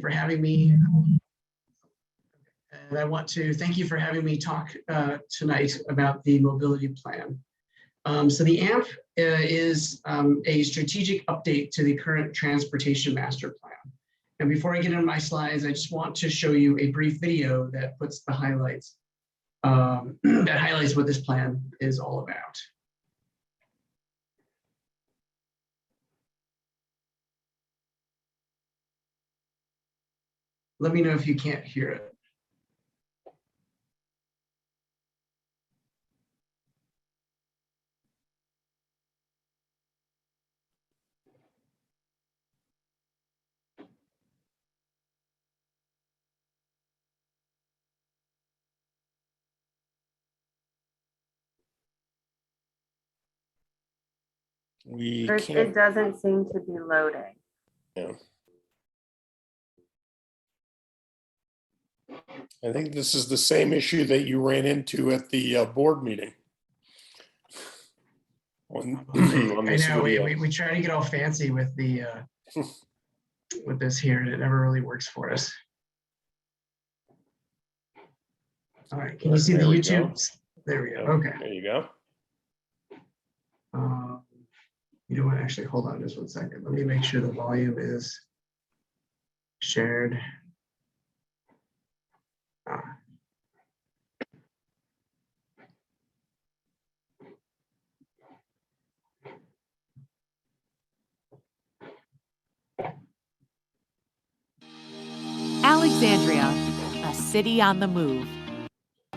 for having me. And I want to thank you for having me talk tonight about the mobility plan. So the AMP is a strategic update to the current transportation master plan. And before I get into my slides, I just want to show you a brief video that puts the highlights, that highlights what this plan is all about. Let me know if you can't hear it. It doesn't seem to be loading. Yeah. I think this is the same issue that you ran into at the board meeting. I know we try to get all fancy with the with this here, and it never really works for us. All right, can you see the YouTube? There we go. Okay. There you go. You know what? Actually, hold on just 1 second. Let me make sure the volume is shared. Alexandria, a city on the move,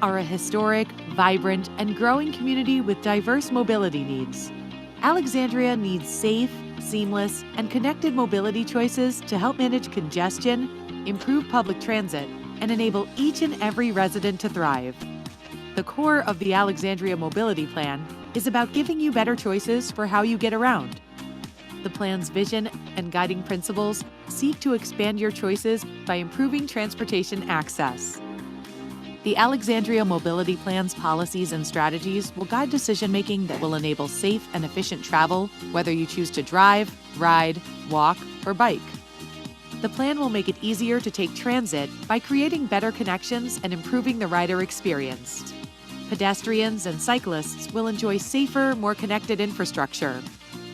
are a historic, vibrant, and growing community with diverse mobility needs. Alexandria needs safe, seamless, and connected mobility choices to help manage congestion, improve public transit, and enable each and every resident to thrive. The core of the Alexandria Mobility Plan is about giving you better choices for how you get around. The plan's vision and guiding principles seek to expand your choices by improving transportation access. The Alexandria Mobility Plan's policies and strategies will guide decision-making that will enable safe and efficient travel, whether you choose to drive, ride, walk, or bike. The plan will make it easier to take transit by creating better connections and improving the rider experience. Pedestrians and cyclists will enjoy safer, more connected infrastructure.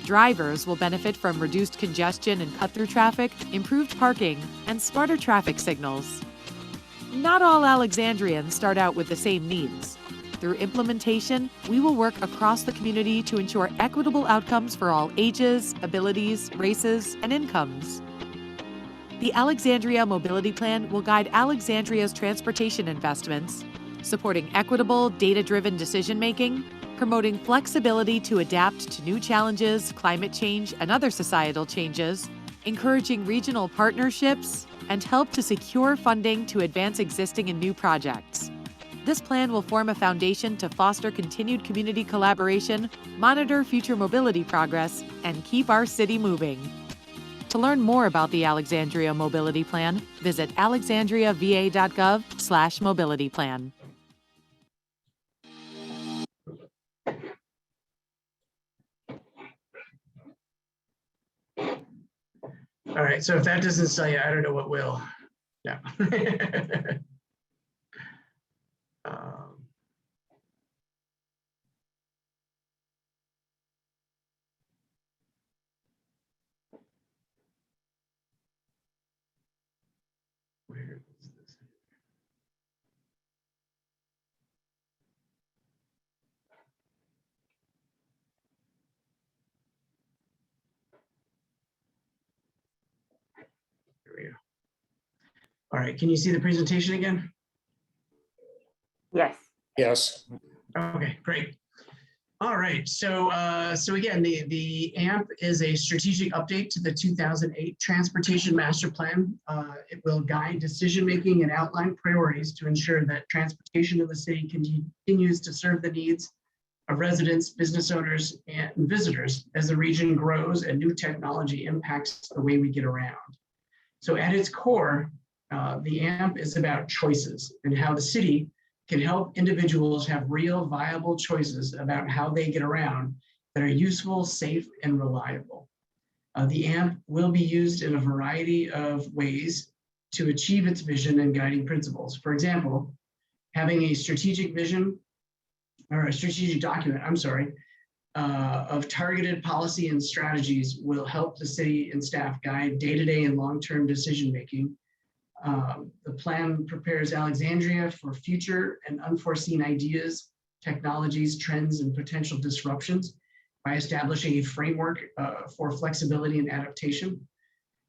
Drivers will benefit from reduced congestion and cut-through traffic, improved parking, and smarter traffic signals. Not all Alexandrians start out with the same needs. Through implementation, we will work across the community to ensure equitable outcomes for all ages, abilities, races, and incomes. The Alexandria Mobility Plan will guide Alexandria's transportation investments, supporting equitable, data-driven decision-making, promoting flexibility to adapt to new challenges, climate change, and other societal changes, encouraging regional partnerships, and help to secure funding to advance existing and new projects. This plan will form a foundation to foster continued community collaboration, monitor future mobility progress, and keep our city moving. To learn more about the Alexandria Mobility Plan, visit alexandriava.gov/mobilityplan. All right, so if that doesn't sell you, I don't know what will. Yeah. Where is this? Here we go. All right, can you see the presentation again? Yes. Yes. Okay, great. All right, so again, the AMP is a strategic update to the 2008 Transportation Master Plan. It will guide decision-making and outline priorities to ensure that transportation in the city continues to serve the needs of residents, business owners, and visitors as the region grows and new technology impacts the way we get around. So at its core, the AMP is about choices and how the city can help individuals have real, viable choices about how they get around that are useful, safe, and reliable. The AMP will be used in a variety of ways to achieve its vision and guiding principles. For example, having a strategic vision or a strategic document, of targeted policy and strategies will help the city and staff guide day-to-day and long-term decision-making. The plan prepares Alexandria for future and unforeseen ideas, technologies, trends, and potential disruptions by establishing a framework for flexibility and adaptation.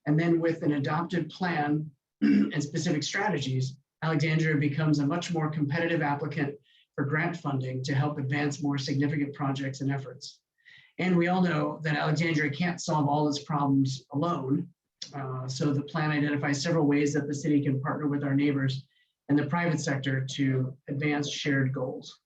And then with an adopted plan and specific strategies, Alexandria becomes a much more competitive applicant for grant funding to help advance more significant projects and efforts. And we all know that Alexandria can't solve all its problems alone. So the plan identifies several ways that the city can partner with our neighbors and the private sector to advance shared goals.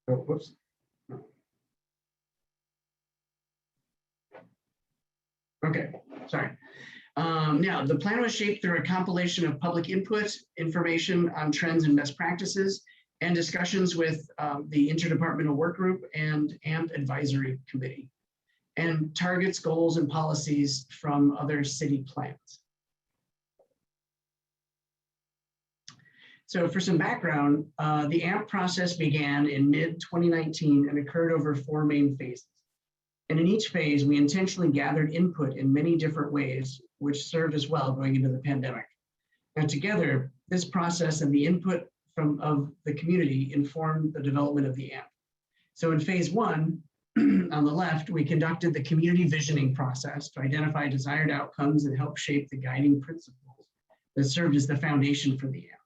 Oh, whoops. Okay, sorry. Now, the plan was shaped through a compilation of public input, information on trends and best practices, and discussions with the Interdepartmental Work Group and AMP Advisory Committee, and targets, goals, and policies from other city plans. So for some background, the AMP process began in mid-2019 and occurred over 4 main phases. And in each phase, we intentionally gathered input in many different ways, which served us well going into the pandemic. And together, this process and the input of the community informed the development of the AMP. So in phase 1, on the left, we conducted the community visioning process to identify desired outcomes and help shape the guiding principles that served as the foundation for the AMP.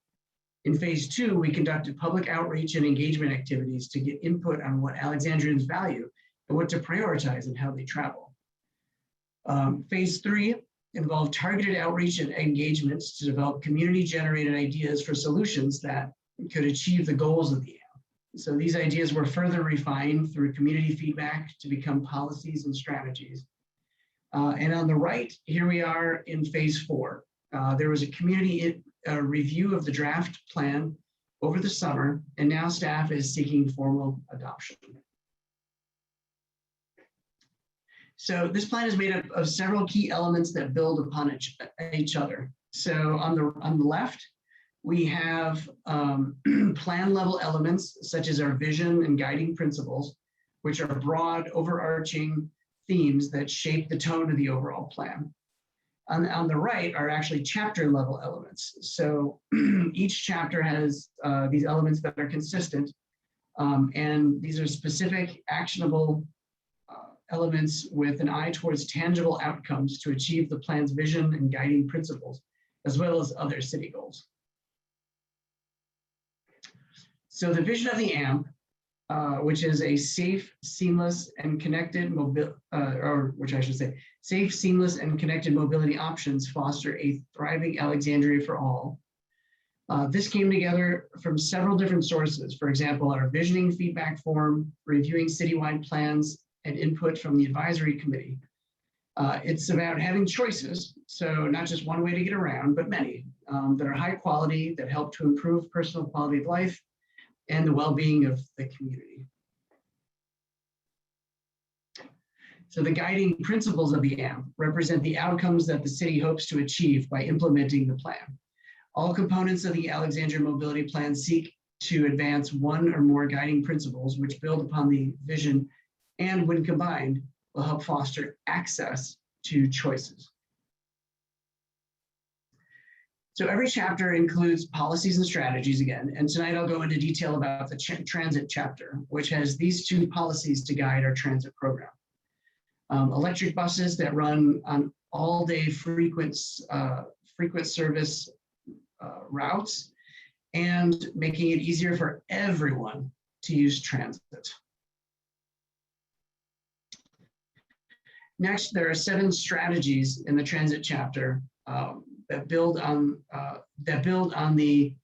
In phase 2, we conducted public outreach and engagement activities to get input on what Alexandrians value and what to prioritize and how they travel. Phase 3 involved targeted outreach and engagements to develop community-generated ideas for solutions that could achieve the goals of the AMP. So these ideas were further refined through community feedback to become policies and strategies. And on the right, here we are in phase 4. There was a community review of the draft plan over the summer, and now staff is seeking formal adoption. So this plan is made up of several key elements that build upon each other. So on the left, we have plan level elements such as our vision and guiding principles, which are broad overarching themes that shape the tone of the overall plan. On the right are actually chapter level elements. So each chapter has these elements that are consistent, and these are specific actionable elements with an eye towards tangible outcomes to achieve the plan's vision and guiding principles, as well as other city goals. So the vision of the AMP, which is a safe, seamless, and connected safe, seamless, and connected mobility options foster a thriving Alexandria for all. This came together from several different sources. For example, our visioning feedback form, reviewing citywide plans, and input from the advisory committee. It's about having choices, so not just one way to get around, but many that are high quality, that help to improve personal quality of life and the well-being of the community. So the guiding principles of the AMP represent the outcomes that the city hopes to achieve by implementing the plan. All components of the Alexandria Mobility Plan seek to advance one or more guiding principles which build upon the vision and when combined, will help foster access to choices. So every chapter includes policies and strategies again, and tonight I'll go into detail about the transit chapter, which has these 2 policies to guide our transit program. Electric buses that run on all-day frequent service routes, and making it easier for everyone to use transit. Next, there are 7 strategies in the transit chapter that build on the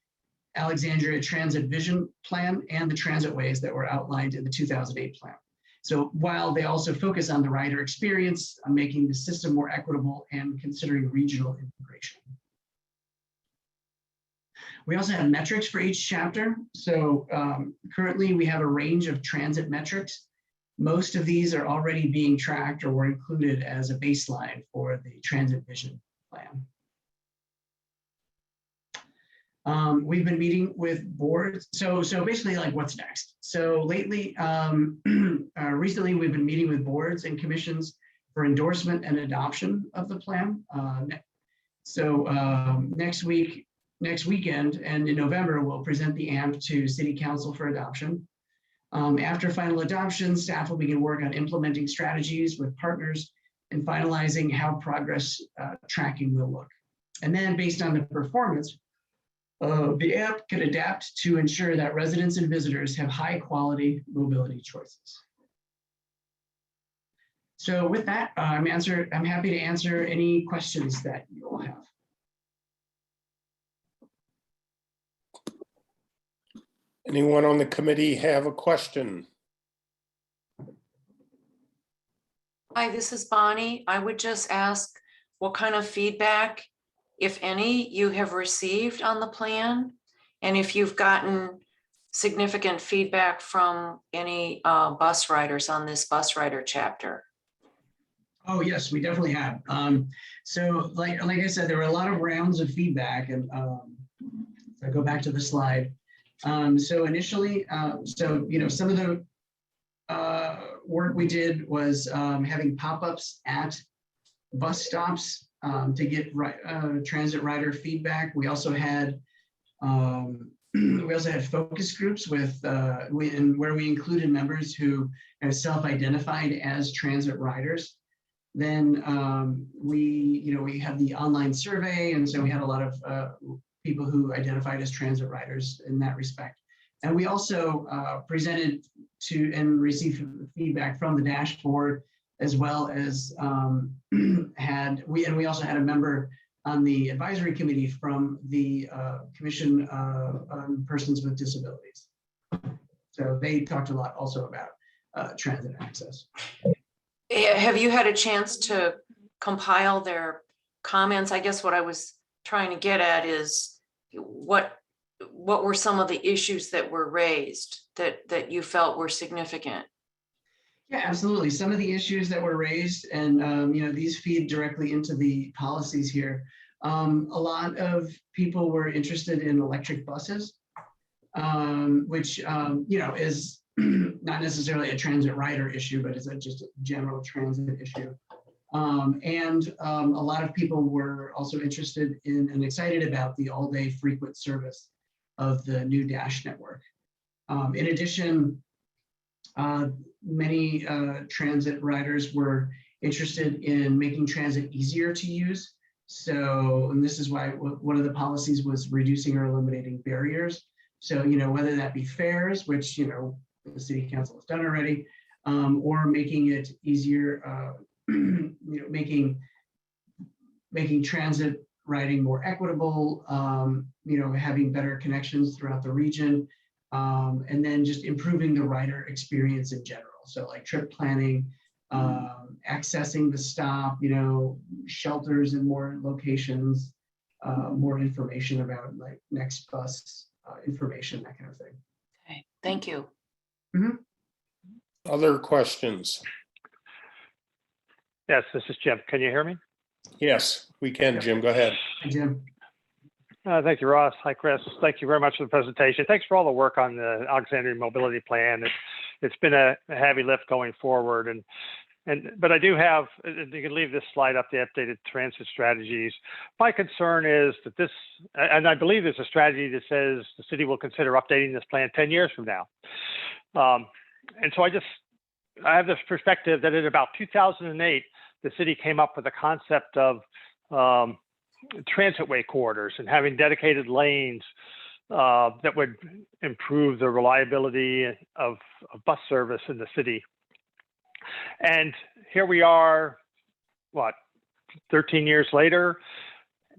Alexandria Transit Vision Plan and the transit ways that were outlined in the 2008 plan. So while they also focus on the rider experience, on making the system more equitable and considering regional integration. We also have metrics for each chapter. So currently we have a range of transit metrics. Most of these are already being tracked or were included as a baseline for the transit vision plan. We've been meeting with boards. So basically, like, what's next? So lately, recently, we've been meeting with boards and commissions for endorsement and adoption of the plan. Next weekend, and in November, we'll present the AMP to City Council for adoption. After final adoption, staff will begin work on implementing strategies with partners and finalizing how progress tracking will look. And then, based on the performance, the AMP can adapt to ensure that residents and visitors have high quality mobility choices. So with that, I'm happy to answer any questions that you all have. Anyone on the committee have a question? Hi, this is Bonnie. I would just ask what kind of feedback, if any, you have received on the plan, and if you've gotten significant feedback from any bus riders on this bus rider chapter. Oh, yes, we definitely have. So like I said, there were a lot of rounds of feedback, and if I go back to the slide. So initially, some of the work we did was having pop-ups at bus stops to get transit rider feedback. We also had focus groups with where we included members who have self-identified as transit riders. Then we had the online survey, and so we had a lot of people who identified as transit riders in that respect. And we also presented to and received feedback from the dashboard, as well as we also had a member on the advisory committee from the Commission on Persons with Disabilities. So they talked a lot also about transit access. Have you had a chance to compile their comments? I guess what I was trying to get at is what were some of the issues that were raised that you felt were significant? Yeah, absolutely. Some of the issues that were raised, and these feed directly into the policies here. A lot of people were interested in electric buses, which is not necessarily a transit rider issue, but it's just a general transit issue. And a lot of people were also interested in and excited about the all-day frequent service of the new Dash network. In addition, many transit riders were interested in making transit easier to use. So, and this is why one of the policies was reducing or eliminating barriers. So, whether that be fares, which, the City Council has done already, or making it easier, making transit riding more equitable, having better connections throughout the region, and then just improving the rider experience in general. So like trip planning, accessing the stop, shelters in more locations, more information about like next bus information, that kind of thing. Okay, thank you. Mm-hmm. Other questions? Yes, this is Jim. Can you hear me? Yes, we can, Jim. Go ahead. Hi, Jim. Thank you, Ross. Hi, Chris. Thank you very much for the presentation. Thanks for all the work on the Alexandria Mobility Plan. It's been a heavy lift going forward, but I do have. You can leave this slide up. The updated transit strategies. My concern is that this, and I believe there's a strategy that says the city will consider updating this plan 10 years from now. And so I have this perspective that in about 2008, the city came up with a concept of transitway corridors and having dedicated lanes that would improve the reliability of bus service in the city. And here we are, 13 years later,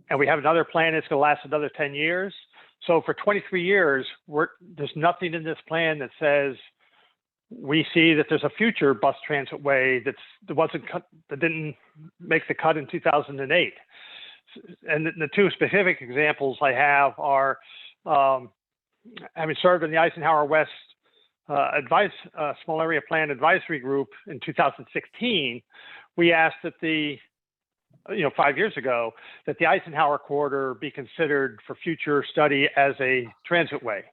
and we have another plan that's going to last another 10 years. So for 23 years, there's nothing in this plan that says we see that there's a future bus transitway that didn't make the cut in 2008. And the two specific examples I have are having served in the Eisenhower West Small Area Plan Advisory Group in 2016, we asked that 5 years ago, that the Eisenhower corridor be considered for future study as a transitway.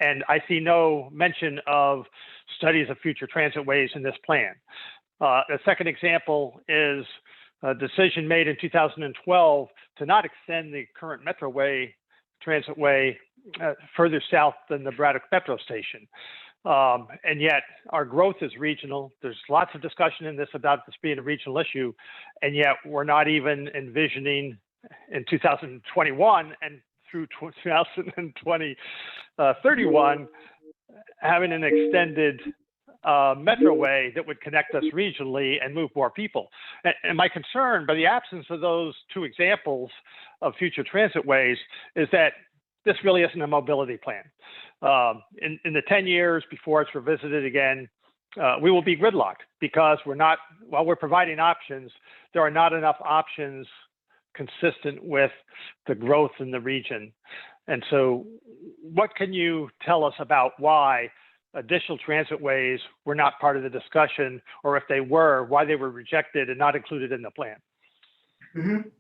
And I see no mention of studies of future transitways in this plan. The second example is a decision made in 2012 to not extend the current Metroway transitway further south than the Braddock Metro Station. And yet our growth is regional. There's lots of discussion in this about this being a regional issue, and yet we're not even envisioning in 2021 and through 2031 having an extended Metroway that would connect us regionally and move more people. And my concern, by the absence of those two examples of future transitways, is that this really isn't a mobility plan. In the 10 years before it's revisited again, we will be gridlocked because while we're providing options, there are not enough options consistent with the growth in the region. And so what can you tell us about why additional transitways were not part of the discussion, or if they were, why they were rejected and not included in the plan? Mm-hmm.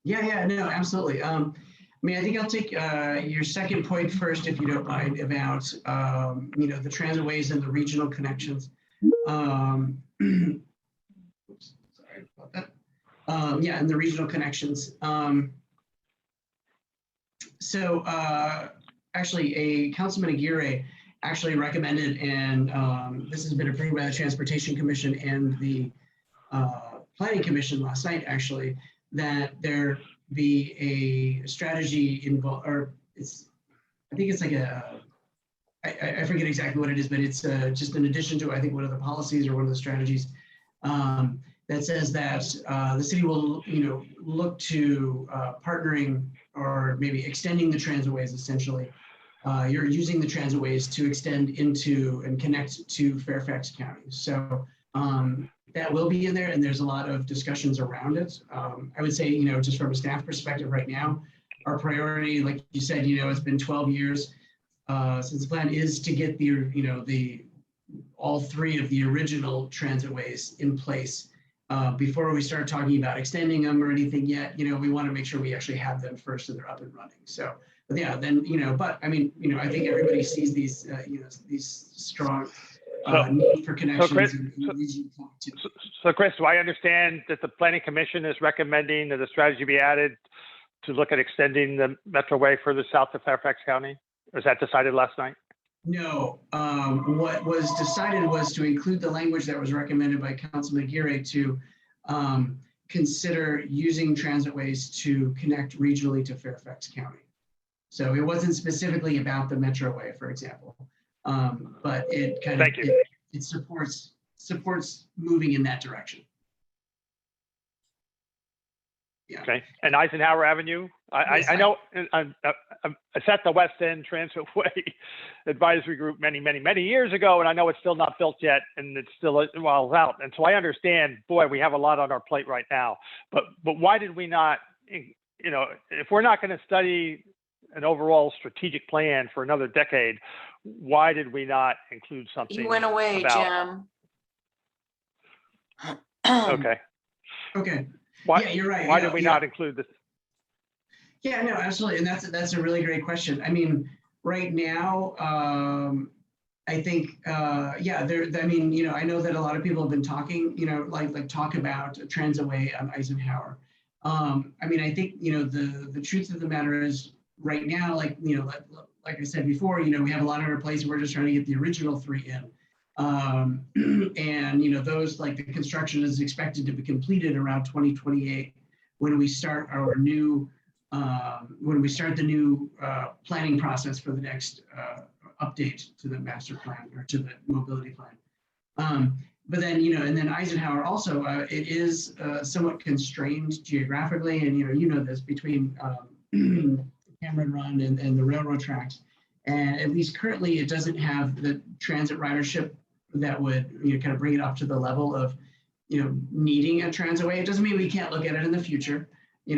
Yeah, no, absolutely. I think I'll take your second point first, if you don't mind, about the transitways and the regional connections. Oops, sorry about that. And the regional connections. Actually, a Councilman Aguirre actually recommended, and this has been approved by the Transportation Commission and the Planning Commission last night, actually, that there be a strategy involved, or I think it's like I forget exactly what it is, but it's just in addition to, I think, one of the policies or one of the strategies that says that the city will, look to partnering or maybe extending the transitways. Essentially, you're using the transitways to extend into and connect to Fairfax County. So that will be in there, and there's a lot of discussions around it. I would say, just from a staff perspective right now, our priority, like you said, it's been 12 years since the plan is to get all three of the original transitways in place before we start talking about extending them or anything yet. We want to make sure we actually have them first so they're up and running. So, but yeah, then, but I mean, I think everybody sees these, these strong need for connections. So Chris, do I understand that the Planning Commission is recommending that a strategy be added to look at extending the Metroway further south to Fairfax County? Was that decided last night? No, what was decided was to include the language that was recommended by Councilman Aguirre to consider using transitways to connect regionally to Fairfax County. So it wasn't specifically about the Metroway, for example, but it kind of it supports moving in that direction. Yeah. Okay. And Eisenhower Avenue, I know I sat the West End Transitway Advisory Group many years ago, and I know it's still not built yet, and it's still a while out. And so I understand, boy, we have a lot on our plate right now. But why did we not, if we're not going to study an overall strategic plan for another decade, why did we not include something? You went away, Jim. Okay. Okay. Why, yeah, you're right. Why did we not include this? Yeah, no, absolutely. And that's a really great question. I mean, right now, I think, I know that a lot of people have been talking, like talk about a transitway on Eisenhower. I mean, I think, the truth of the matter is right now, like I said before, we have a lot on our plates. We're just trying to get the original three in. And, those, like, the construction is expected to be completed around 2028 when we start our new, the new planning process for the next update to the master plan or to the mobility plan. But then, and then Eisenhower also, it is somewhat constrained geographically, and this between Cameron Run and the railroad tracks. And at least currently, it doesn't have the transit ridership that would kind of bring it up to the level of needing a transitway. It doesn't mean we can't look at it in the future.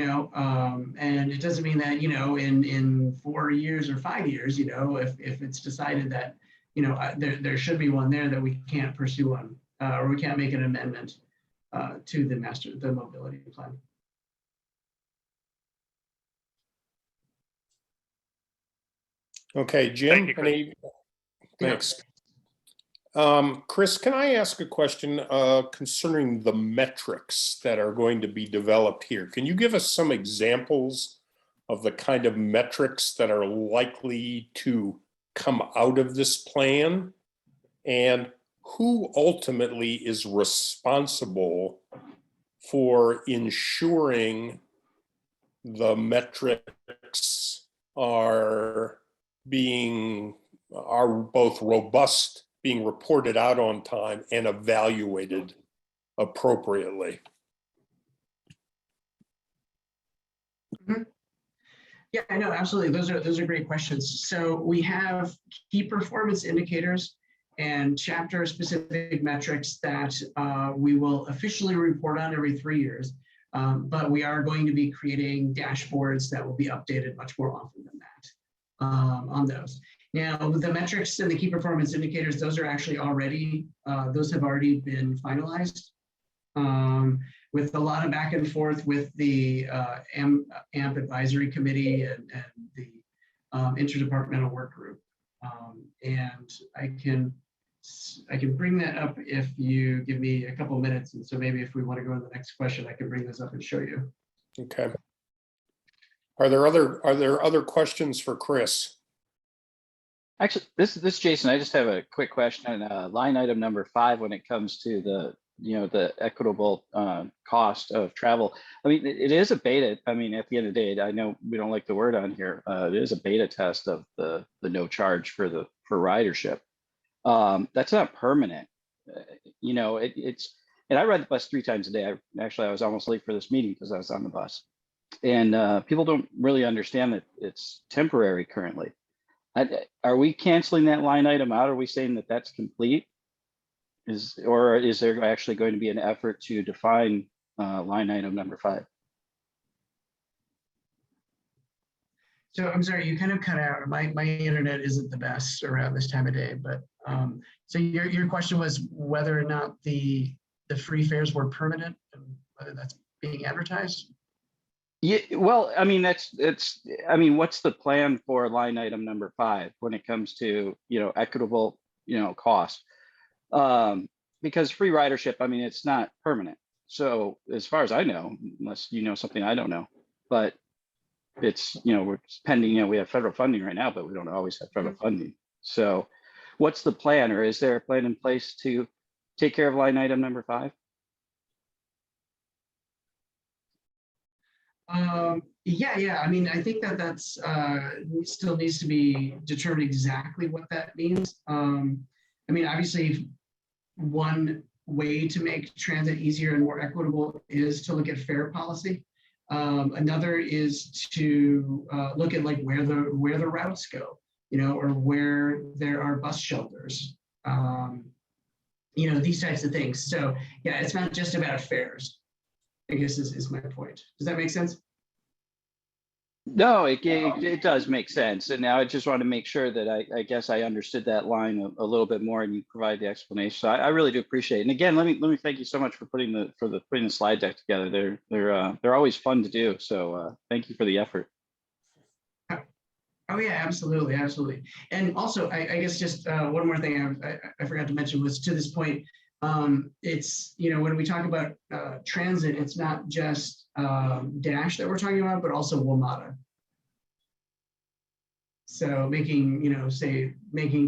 and it doesn't mean that, in 4 years or 5 years, if it's decided that, there should be one there, that we can't pursue one, or we can't make an amendment to the mobility plan. Okay, Jim, Thank you, Chris. thanks. Chris, can I ask a question concerning the metrics that are going to be developed here? Can you give us some examples of the kind of metrics that are likely to come out of this plan? And who ultimately is responsible for ensuring the metrics are both robust, being reported out on time, and evaluated appropriately? Mm-hmm. Yeah, I know, absolutely. Those are great questions. So we have key performance indicators and chapter specific metrics that we will officially report on every 3 years. But we are going to be creating dashboards that will be updated much more often than that on those. Now, the metrics and the key performance indicators, those are actually already, those have already been finalized with a lot of back and forth with the AMP advisory committee and the interdepartmental work group. And I can bring that up if you give me a couple of minutes. And so maybe if we want to go to the next question, I can bring this up and show you. Okay. Are there other questions for Chris? Actually, this is Jason. I just have a quick question on line item number 5 when it comes to the equitable cost of travel. I mean, it is a beta. I mean, at the end of the day, I know we don't like the word on here. It is a beta test of the no charge for ridership. That's not permanent. It's, and I ride the bus 3 times a day. I was almost late for this meeting because I was on the bus, and people don't really understand that it's temporary currently. Are we canceling that line item out? Are we saying that that's complete? Or is there actually going to be an effort to define line item number 5? So I'm sorry, you kind of cut out. My internet isn't the best around this time of day, but so your question was whether or not the free fares were permanent and whether that's being advertised? Yeah, well, I mean, what's the plan for line item number 5 when it comes to, equitable, cost? Because free ridership, I mean, it's not permanent. So as far as I know, unless you know something I don't know, but it's, we're pending, we have federal funding right now, but we don't always have federal funding. So what's the plan, or is there a plan in place to take care of line item number 5? Yeah. I mean, I think that's still needs to be determined exactly what that means. I mean, obviously, one way to make transit easier and more equitable is to look at fare policy. Another is to look at like where the routes go, or where there are bus shelters, these types of things. So yeah, it's not just about fares, I guess is my point. Does that make sense? No, it does make sense. And now I just want to make sure that I guess I understood that line a little bit more, and you provide the explanation. So I really do appreciate it. And again, let me thank you so much for putting the slide deck together. They're always fun to do. So thank you for the effort. Oh yeah, absolutely. And also, I guess just one more thing I forgot to mention was, to this point, it's, when we talk about transit, it's not just Dash that we're talking about, but also WMATA. So making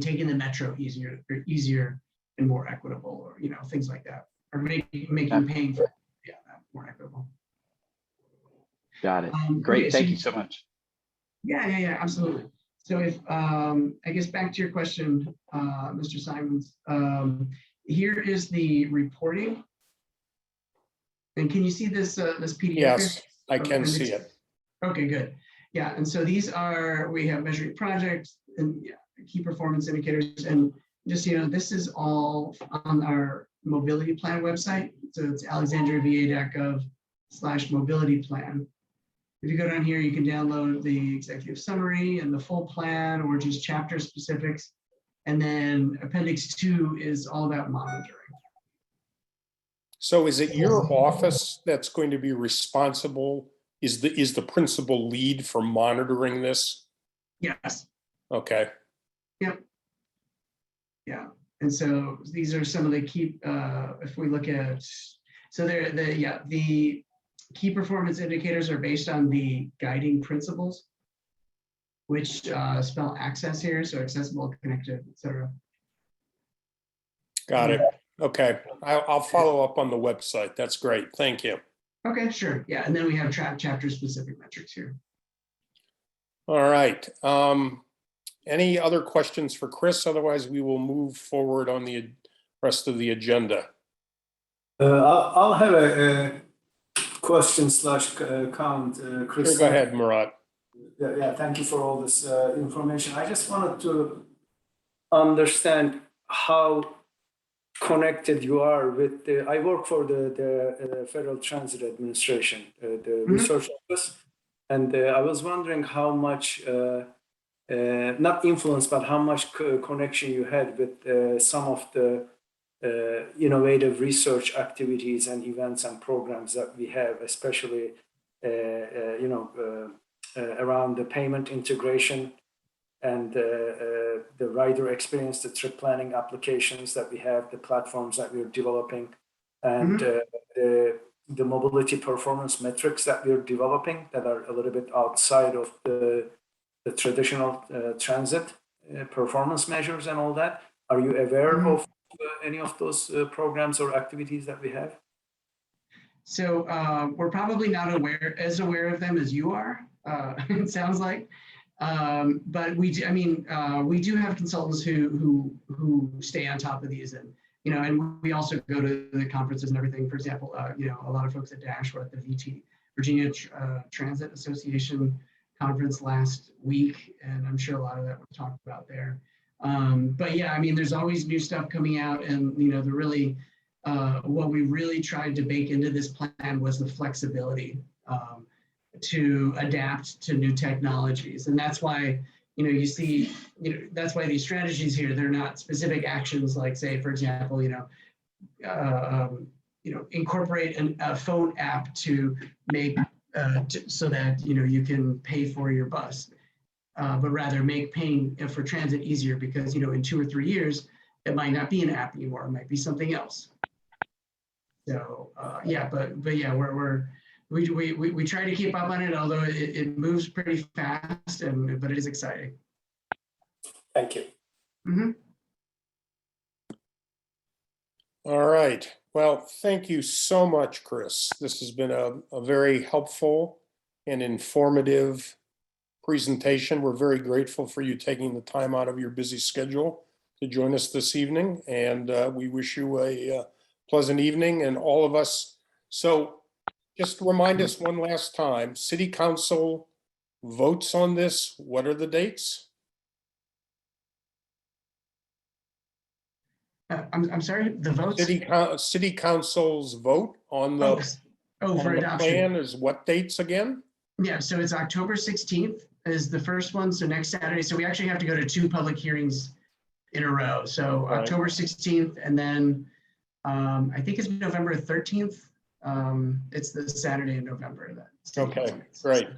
taking the metro easier and more equitable, or things like that, or making paying for that more equitable. Got it. Great. Okay, Thank you so much. Yeah, absolutely. So if I guess back to your question, Mr. Simons, here is the reporting. And can you see this this PDF? Yes, here? I can see it. Okay, good. Yeah, and so we have measuring projects and key performance indicators, and just this is all on our mobility plan website. So it's alexandriava.gov/mobility plan. if you go down here, you can download the executive summary and the full plan or just chapter specifics. And then Appendix 2 is all about monitoring. So is it your office that's going to be responsible? Is the principal lead for monitoring this? Yes. Okay. Yep. Yeah. And so these are some of the key, if we look at, so the key performance indicators are based on the guiding principles, which spell access here. So accessible, connected, et cetera. Got it. Okay. I'll follow up on the website. That's great. Thank you. Okay, sure. Yeah. And then we have chapter specific metrics here. All right. Any other questions for Chris? Otherwise, we will move forward on the rest of the agenda. I'll have a question slash comment, Chris. Sure, go ahead, Murat. Yeah, thank you for all this information. I just wanted to understand how connected you are with the, I work for the Federal Transit Administration, the research office, and I was wondering how much, not influence, but how much connection you had with some of the innovative research activities and events and programs that we have, especially around the payment integration and the rider experience, the trip planning applications that we have, the platforms that we're developing, and the mobility performance metrics that we're developing that are a little bit outside of the traditional transit performance measures and all that. Are you aware of any of those programs or activities that we have? So we're probably not as aware of them as you are, it sounds like. But we do, we do have consultants who stay on top of these, and and we also go to the conferences and everything. For example, a lot of folks at DASH were at the Virginia Transit Association conference last week, and I'm sure a lot of that was talked about there. But yeah, there's always new stuff coming out, and what we really tried to bake into this plan was the flexibility to adapt to new technologies, and that's why you see that's why these strategies here, they're not specific actions like, say, for example, incorporate a phone app to make so that you can pay for your bus, but rather make paying for transit easier, because in 2 or 3 years it might not be an app anymore, it might be something else. So yeah, but yeah, we try to keep up on it, although it moves pretty fast, but it is exciting. Thank you. All right. Well, thank you so much, Chris. This has been a very helpful and informative presentation. We're very grateful for you taking the time out of your busy schedule to join us this evening, and we wish you a pleasant evening, and all of us. So just remind us one last time, City Council votes on this. What are the dates? I'm sorry, the votes? City Council's vote on the, for adoption. Plan is what dates again? Yeah, so it's October 16th is the first one, so next Saturday. So we actually have to go to 2 public hearings in a row. So right. October 16th, and then I think it's November 13th. It's the Saturday in November. Okay, great.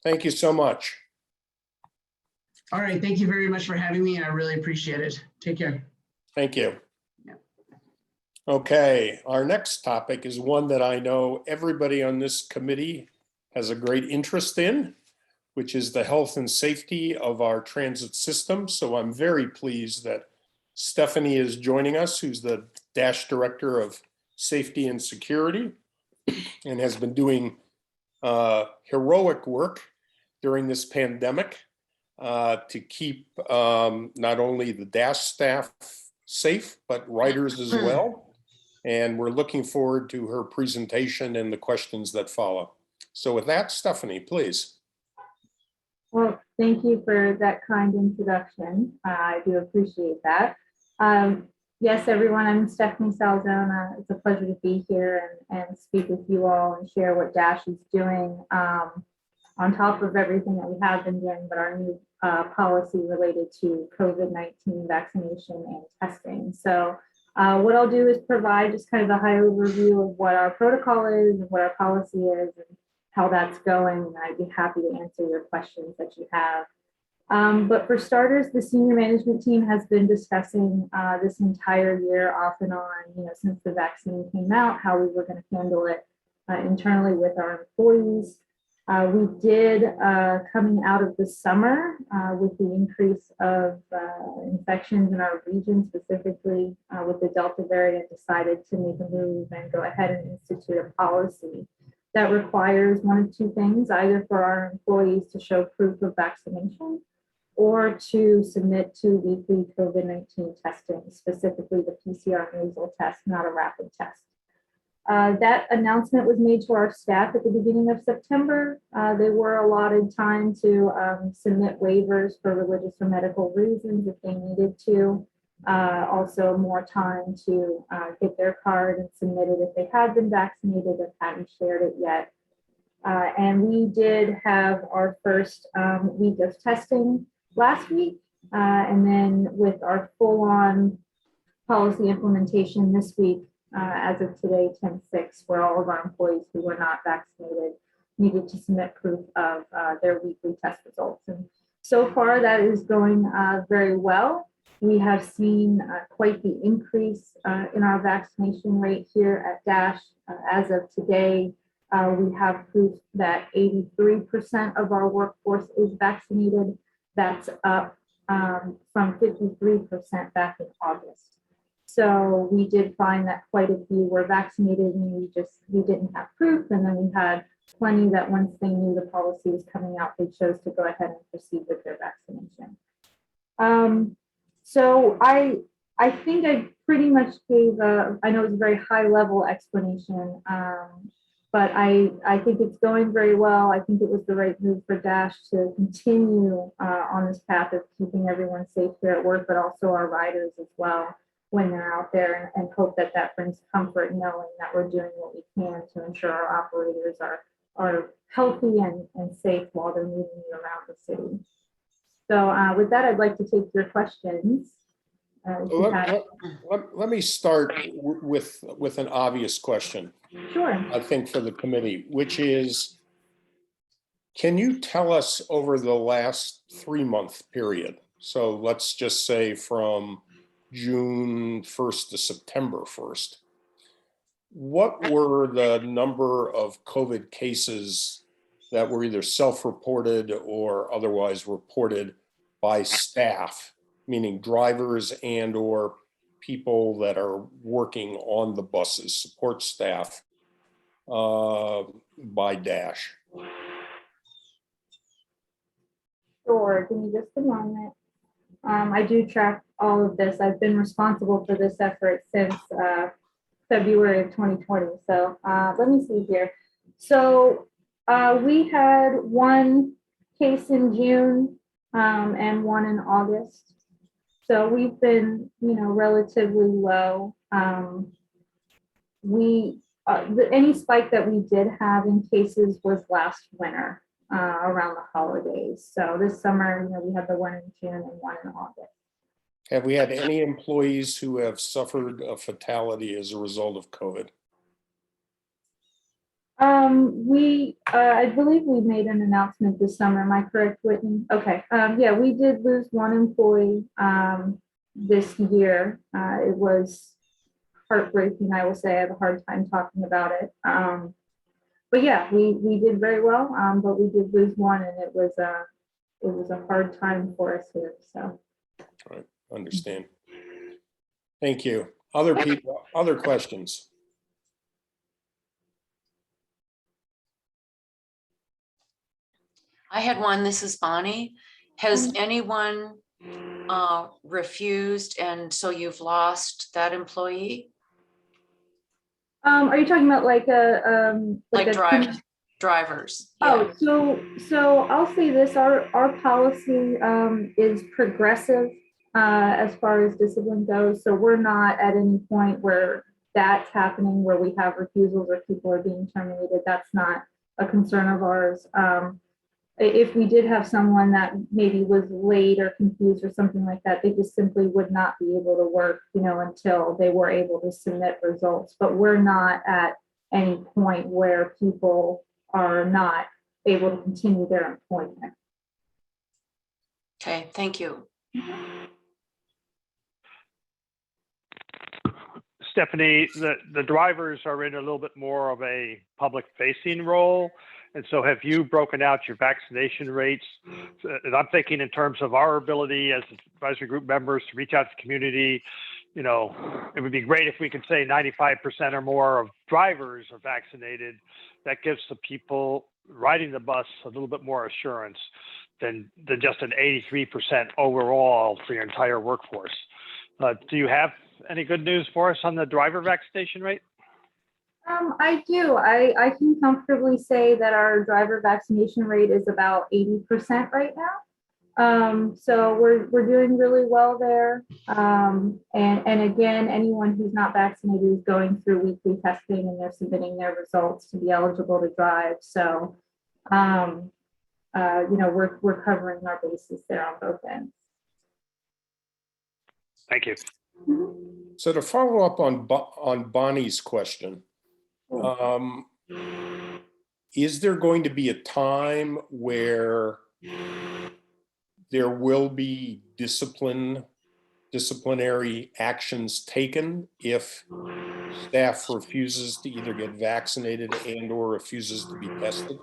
Thank you so much. All right, thank you very much for having me. I really appreciate it. Take care. Thank you. Yeah. Okay, our next topic is one that I know everybody on this committee has a great interest in, which is the health and safety of our transit system. So I'm very pleased that Stephanie is joining us, who's the DASH Director of Safety and Security, and has been doing heroic work during this pandemic to keep not only the DASH staff safe, but riders as well. And we're looking forward to her presentation and the questions that follow. So with that, Stephanie, please. Well, thank you for that kind introduction. I do appreciate that. Yes, everyone, I'm Stephanie Salzona. It's a pleasure to be here and speak with you all and share what DASH is doing. on top of everything that we have been doing, but our new policy related to COVID-19 vaccination and testing. So what I'll do is provide just kind of a high overview of what our protocol is and what our policy is and how that's going. And I'd be happy to answer your questions that you have. But for starters, the senior management team has been discussing this entire year off and on, since the vaccine came out, how we were going to handle it internally with our employees. We did, coming out of the summer, with the increase of infections in our region, specifically with the Delta variant, decided to make a move and go ahead and institute a policy that requires one of two things, either for our employees to show proof of vaccination or to submit to weekly COVID-19 testing, specifically the PCR nasal test, not a rapid test. That announcement was made to our staff at the beginning of September. They were allotted time to submit waivers for religious or medical reasons if they needed to. Also more time to get their card and submit it if they had been vaccinated and hadn't shared it yet. And we did have our first week of testing last week. And then with our full-on policy implementation this week, as of today, 10/6, where all of our employees who were not vaccinated needed to submit proof of their weekly test results. And so far that is going very well. We have seen quite the increase in our vaccination rate here at DASH. As of today, we have proof that 83% of our workforce is vaccinated. That's up from 53% back in August. So we did find that quite a few were vaccinated and we didn't have proof. And then we had plenty that once they knew the policy was coming out, they chose to go ahead and proceed with their vaccination. So I think I pretty much gave I know it's a very high level explanation, but I think it's going very well. I think it was the right move for DASH to continue on this path of keeping everyone safe here at work, but also our riders as well when they're out there, and hope that that brings comfort knowing that we're doing what we can to ensure our operators are healthy and safe while they're moving around the city. So with that, I'd like to take your questions. Let me start with an obvious question. Sure. I think for the committee, which is, can you tell us over the last 3-month period, so let's just say from June 1st to September 1st, what were the number of COVID cases that were either self-reported or otherwise reported by staff, meaning drivers and or people that are working on the buses, support staff, by DASH? Sure, give me just a moment. I do track all of this. I've been responsible for this effort since February of 2020. So let me see here. So we had one case in June and one in August. So we've been, relatively low. Any spike that we did have in cases was last winter around the holidays. So this summer, we had the one in June and one in August. Have we had any employees who have suffered a fatality as a result of COVID? I believe we made an announcement this summer. Am I correct, Whitney? Okay. Yeah, we did lose one employee this year. It was heartbreaking, I will say. I have a hard time talking about it. But yeah, we did very well, but we did lose one, and it was a hard time for us here. So. All right, understand. Thank you. Other people, other questions? I had one. This is Bonnie. Has anyone refused, and so you've lost that employee? Are you talking about like drivers? Yeah. Oh, so I'll say this: our policy is progressive as far as discipline goes. So we're not at any point where that's happening, where we have refusals or people are being terminated. That's not a concern of ours. if we did have someone that maybe was late or confused or something like that, they just simply would not be able to work, until they were able to submit results. But we're not at any point where people are not able to continue their employment. Okay, thank you. Stephanie, the drivers are in a little bit more of a public facing role. And so have you broken out your vaccination rates? And I'm thinking in terms of our ability as advisory group members to reach out to the community. It would be great if we could say 95% or more of drivers are vaccinated. That gives the people riding the bus a little bit more assurance than just an 83% overall for your entire workforce. Do you have any good news for us on the driver vaccination rate? I do. I can comfortably say that our driver vaccination rate is about 80% right now. So we're doing really well there. And again, anyone who's not vaccinated is going through weekly testing and they're submitting their results to be eligible to drive. So, we're covering our bases there on both ends. Thank you. So to follow up on Bonnie's question, is there going to be a time where there will be disciplinary actions taken if staff refuses to either get vaccinated and or refuses to be tested?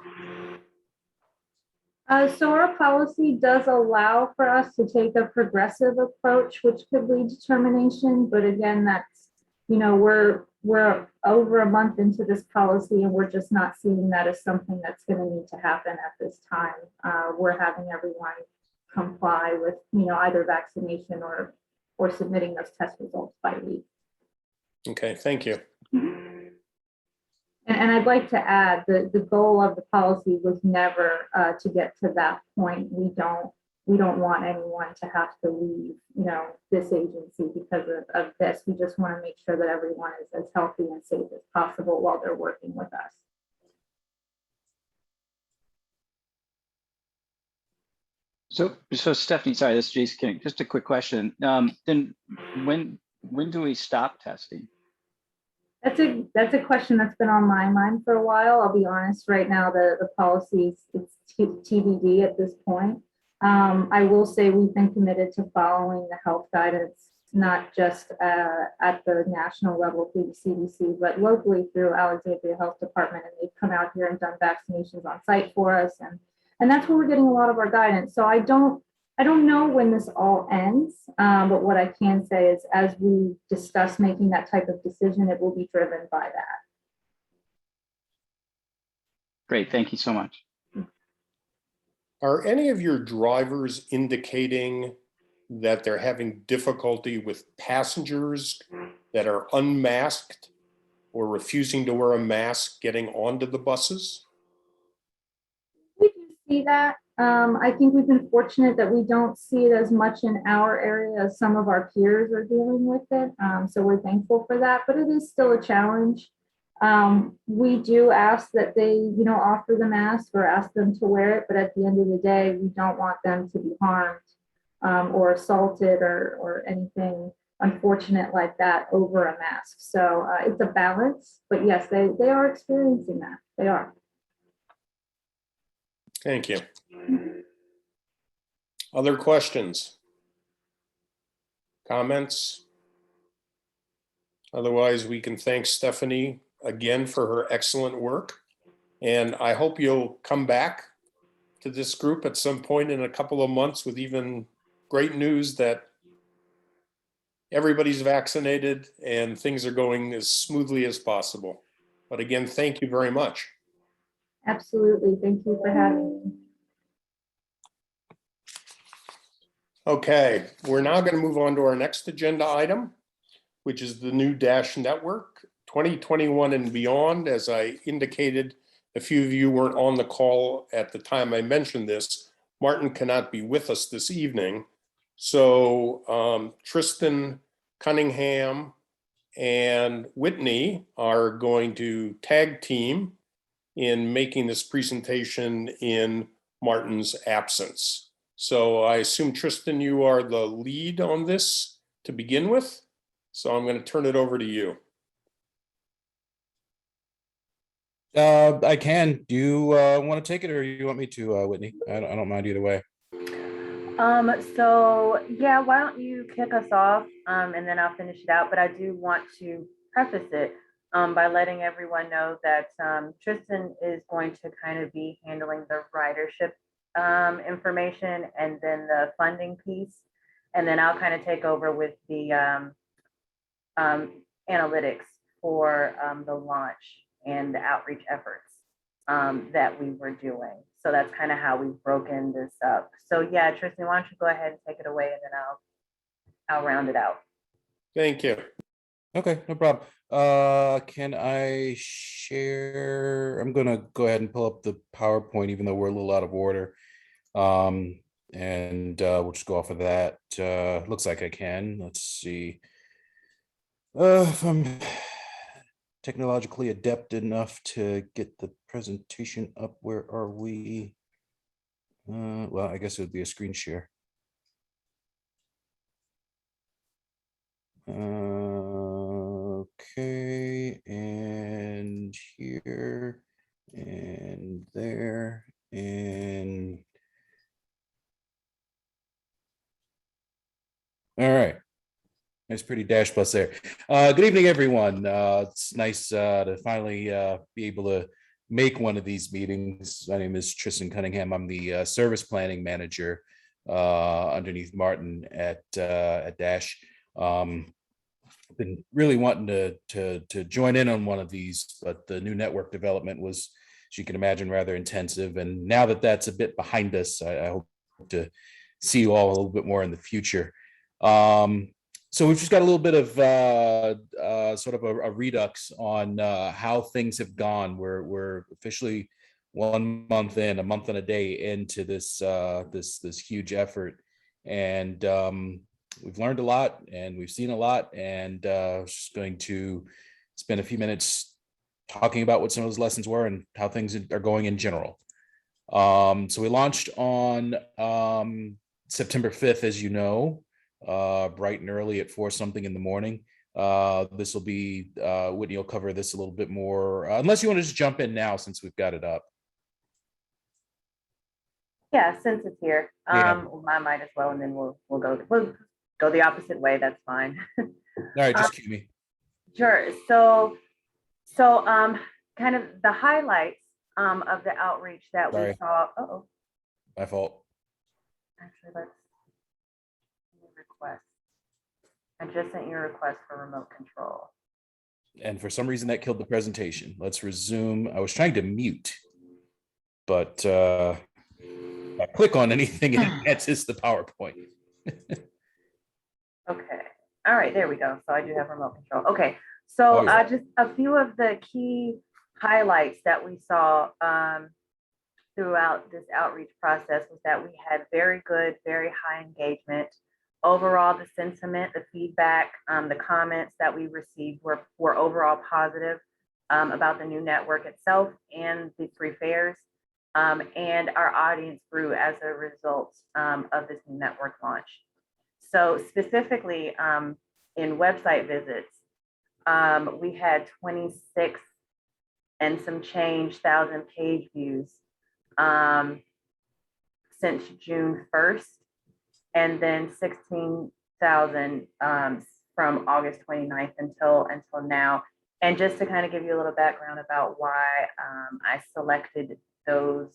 So our policy does allow for us to take a progressive approach, which could lead to termination. But again, that's, we're over a month into this policy and we're just not seeing that as something that's going to need to happen at this time. We're having everyone comply with, either vaccination or submitting those test results by week. Okay, thank you. And I'd like to add that the goal of the policy was never to get to that point. We don't want anyone to have to leave, this agency because of this. We just want to make sure that everyone is as healthy and safe as possible while they're working with us. So Stephanie, sorry, this is Jason King. Just a quick question. Then when do we stop testing? That's a question that's been on my mind for a while. I'll be honest, right now the policy it's TBD at this point. I will say we've been committed to following the health guidance, not just at the national level through the CDC, but locally through Alexandria Health Department. And they've come out here and done vaccinations on site for us. And that's where we're getting a lot of our guidance. So I don't know when this all ends, but what I can say is as we discuss making that type of decision, it will be driven by that. Great, thank you so much. Are any of your drivers indicating that they're having difficulty with passengers that are unmasked or refusing to wear a mask getting onto the buses? We do see that. I think we've been fortunate that we don't see it as much in our area as some of our peers are dealing with it. So we're thankful for that, but it is still a challenge. We do ask that they, offer the mask or ask them to wear it, but at the end of the day, we don't want them to be harmed or assaulted or anything unfortunate like that over a mask. So it's a balance, but yes, they are experiencing that. They are. Thank you. Other questions? Comments? Otherwise, we can thank Stephanie again for her excellent work. And I hope you'll come back to this group at some point in a couple of months with even great news that everybody's vaccinated and things are going as smoothly as possible. But again, thank you very much. Absolutely. Thank you for having me. Okay, we're now going to move on to our next agenda item, which is the new DASH network 2021 and beyond. As I indicated, a few of you weren't on the call at the time I mentioned this. Martin cannot be with us this evening. So Tristan Cunningham and Whitney are going to tag team in making this presentation in Martin's absence. So I assume, Tristan, you are the lead on this to begin with. So I'm going to turn it over to you. I can. Do you want to take it, or you want me to, Whitney? I don't mind either way. So yeah, why don't you kick us off, and then I'll finish it out. But I do want to preface it by letting everyone know that Tristan is going to kind of be handling the ridership information and then the funding piece, and then I'll kind of take over with the analytics for the launch and the outreach efforts that we were doing. So that's kind of how we've broken this up. So yeah, Tristan, why don't you go ahead and take it away, and then I'll round it out. Thank you. Okay, no problem. Can I share? I'm gonna go ahead and pull up the PowerPoint, even though we're a little out of order. And we'll just go off of that. Looks like I can. Let's see. If I'm technologically adept enough to get the presentation up. Where are we? Well, I guess it would be a screen share. Okay, and here, and there, and all right. Nice, pretty dash bus there. Good evening, everyone. It's nice to finally be able to make one of these meetings. My name is Tristan Cunningham. I'm the service planning manager underneath Martin at Dash. Been really wanting to join in on one of these, but the new network development was, as you can imagine, rather intensive. And now that that's a bit behind us, I hope to see you all a little bit more in the future. So we've just got a little bit of sort of a redux on how things have gone. We're officially 1 month in, a month and a day into this this huge effort, and we've learned a lot and we've seen a lot. And just going to spend a few minutes talking about what some of those lessons were and how things are going in general. So we launched on September 5th, as you know. Bright and early at 4 something in the morning. This will be Whitney will cover this a little bit more, unless you want to just jump in now since we've got it up. Yeah, since it's here, Yeah. I might as well, and then we'll go the opposite way. That's fine. All right, just cue me. Sure. So kind of the highlights of the outreach that we saw. Uh-oh. My fault. Actually, let's request. I just sent you a request for remote control. And for some reason that killed the presentation. Let's resume. I was trying to mute, but I click on anything and it adds the PowerPoint. Okay. All right, there we go. So I do have remote control. Okay. So just a few of the key highlights that we saw throughout this outreach process was that we had very good, very high engagement. Overall, the sentiment, the feedback, the comments that we received were overall positive about the new network itself and the 3 fairs. And our audience grew as a result of this new network launch. So specifically in website visits, we had 26 and some change thousand page views since June 1st. And then 16,000 from August 29th until now. And just to kind of give you a little background about why I selected those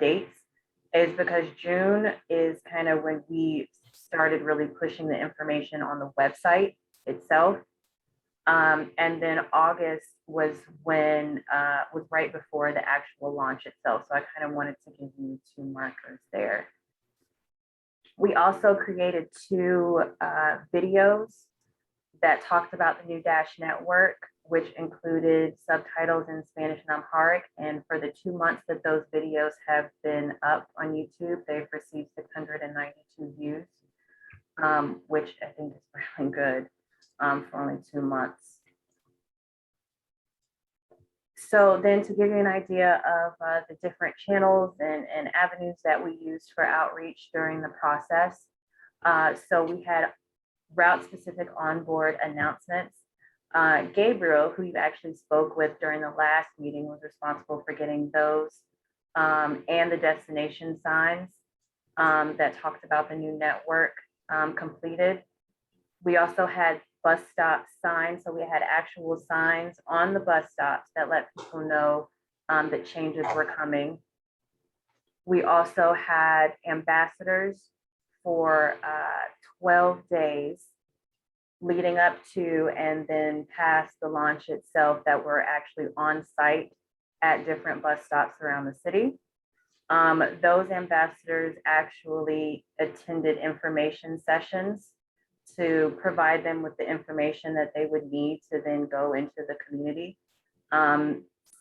dates is because June is kind of when we started really pushing the information on the website itself. And then August was when was right before the actual launch itself. So I kind of wanted to give you 2 markers there. We also created 2 videos that talked about the new Dash network, which included subtitles in Spanish and Amharic. And for the 2 months that those videos have been up on YouTube, they've received 692 views, which I think is really good for only 2 months. So then to give you an idea of the different channels and avenues that we used for outreach during the process. So we had route-specific onboard announcements. Gabriel, who you actually spoke with during the last meeting, was responsible for getting those and the destination signs that talked about the new network completed. We also had bus stop signs, so we had actual signs on the bus stops that let people know that changes were coming. We also had ambassadors for 12 days leading up to and then past the launch itself that were actually on site at different bus stops around the city. Those ambassadors actually attended information sessions to provide them with the information that they would need to then go into the community.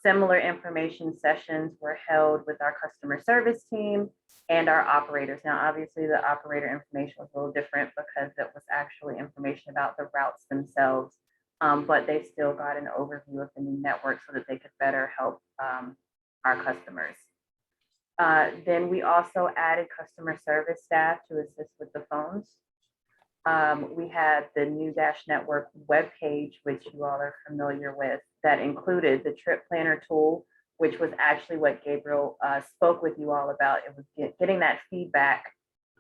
Similar information sessions were held with our customer service team and our operators. Now, obviously the operator information was a little different because it was actually information about the routes themselves, but they still got an overview of the new network so that they could better help our customers. Then we also added customer service staff to assist with the phones. We had the new Dash Network webpage, which you all are familiar with, that included the trip planner tool, which was actually what Gabriel spoke with you all about. It was getting that feedback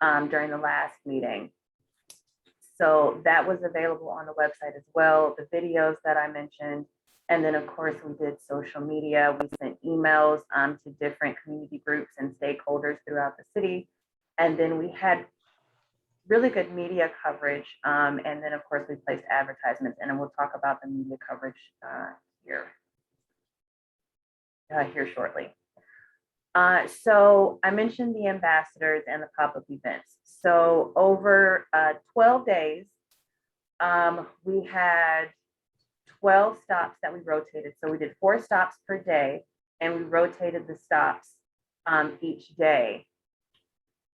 during the last meeting. So that was available on the website as well, the videos that I mentioned. And then of course we did social media. We sent emails to different community groups and stakeholders throughout the city. And then we had really good media coverage. And then of course we placed advertisements, and then we'll talk about the media coverage here shortly. So I mentioned the ambassadors and the pop-up events. So over 12 days, we had 12 stops that we rotated. So we did 4 stops per day, and we rotated the stops each day.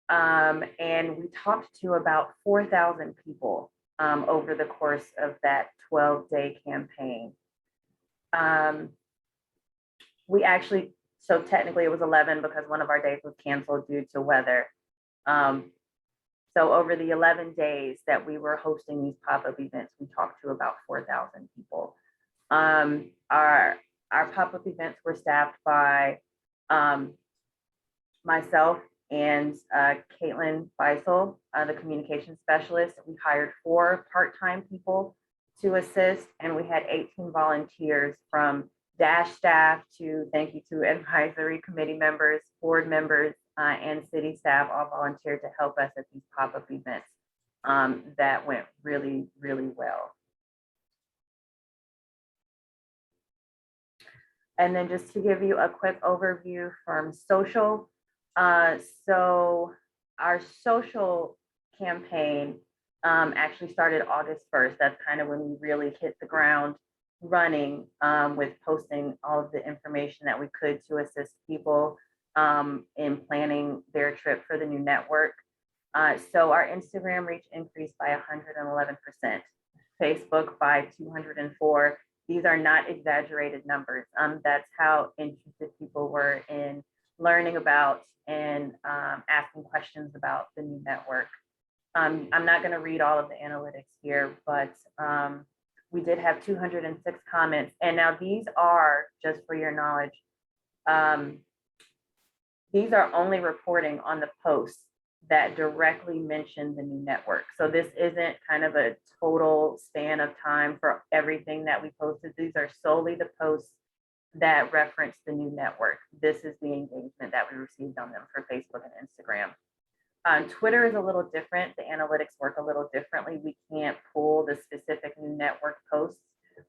And we talked to about 4,000 people over the course of that 12-day campaign. We actually, so technically it was 11 because one of our days was canceled due to weather. So over the 11 days that we were hosting these pop-up events, we talked to about 4,000 people. Our pop-up events were staffed by myself and Caitlin Beisel, the communication specialist. We hired 4 part-time people to assist, and we had 18 volunteers from Dash staff to thank you to advisory committee members, board members, and city staff all volunteered to help us at these pop-up events that went really, really well. And then just to give you a quick overview from social. So our social campaign actually started August 1st. That's kind of when we really hit the ground running with posting all of the information that we could to assist people in planning their trip for the new network. So our Instagram reach increased by 111%, Facebook by 204. These are not exaggerated numbers. That's how interested people were in learning about and asking questions about the new network. I'm not going to read all of the analytics here, but we did have 206 comments. And now these are, just for your knowledge, these are only reporting on the posts that directly mention the new network. So this isn't kind of a total span of time for everything that we posted. These are solely the posts that reference the new network. This is the engagement that we received on them for Facebook and Instagram. Twitter is a little different. The analytics work a little differently. We can't pull the specific new network posts,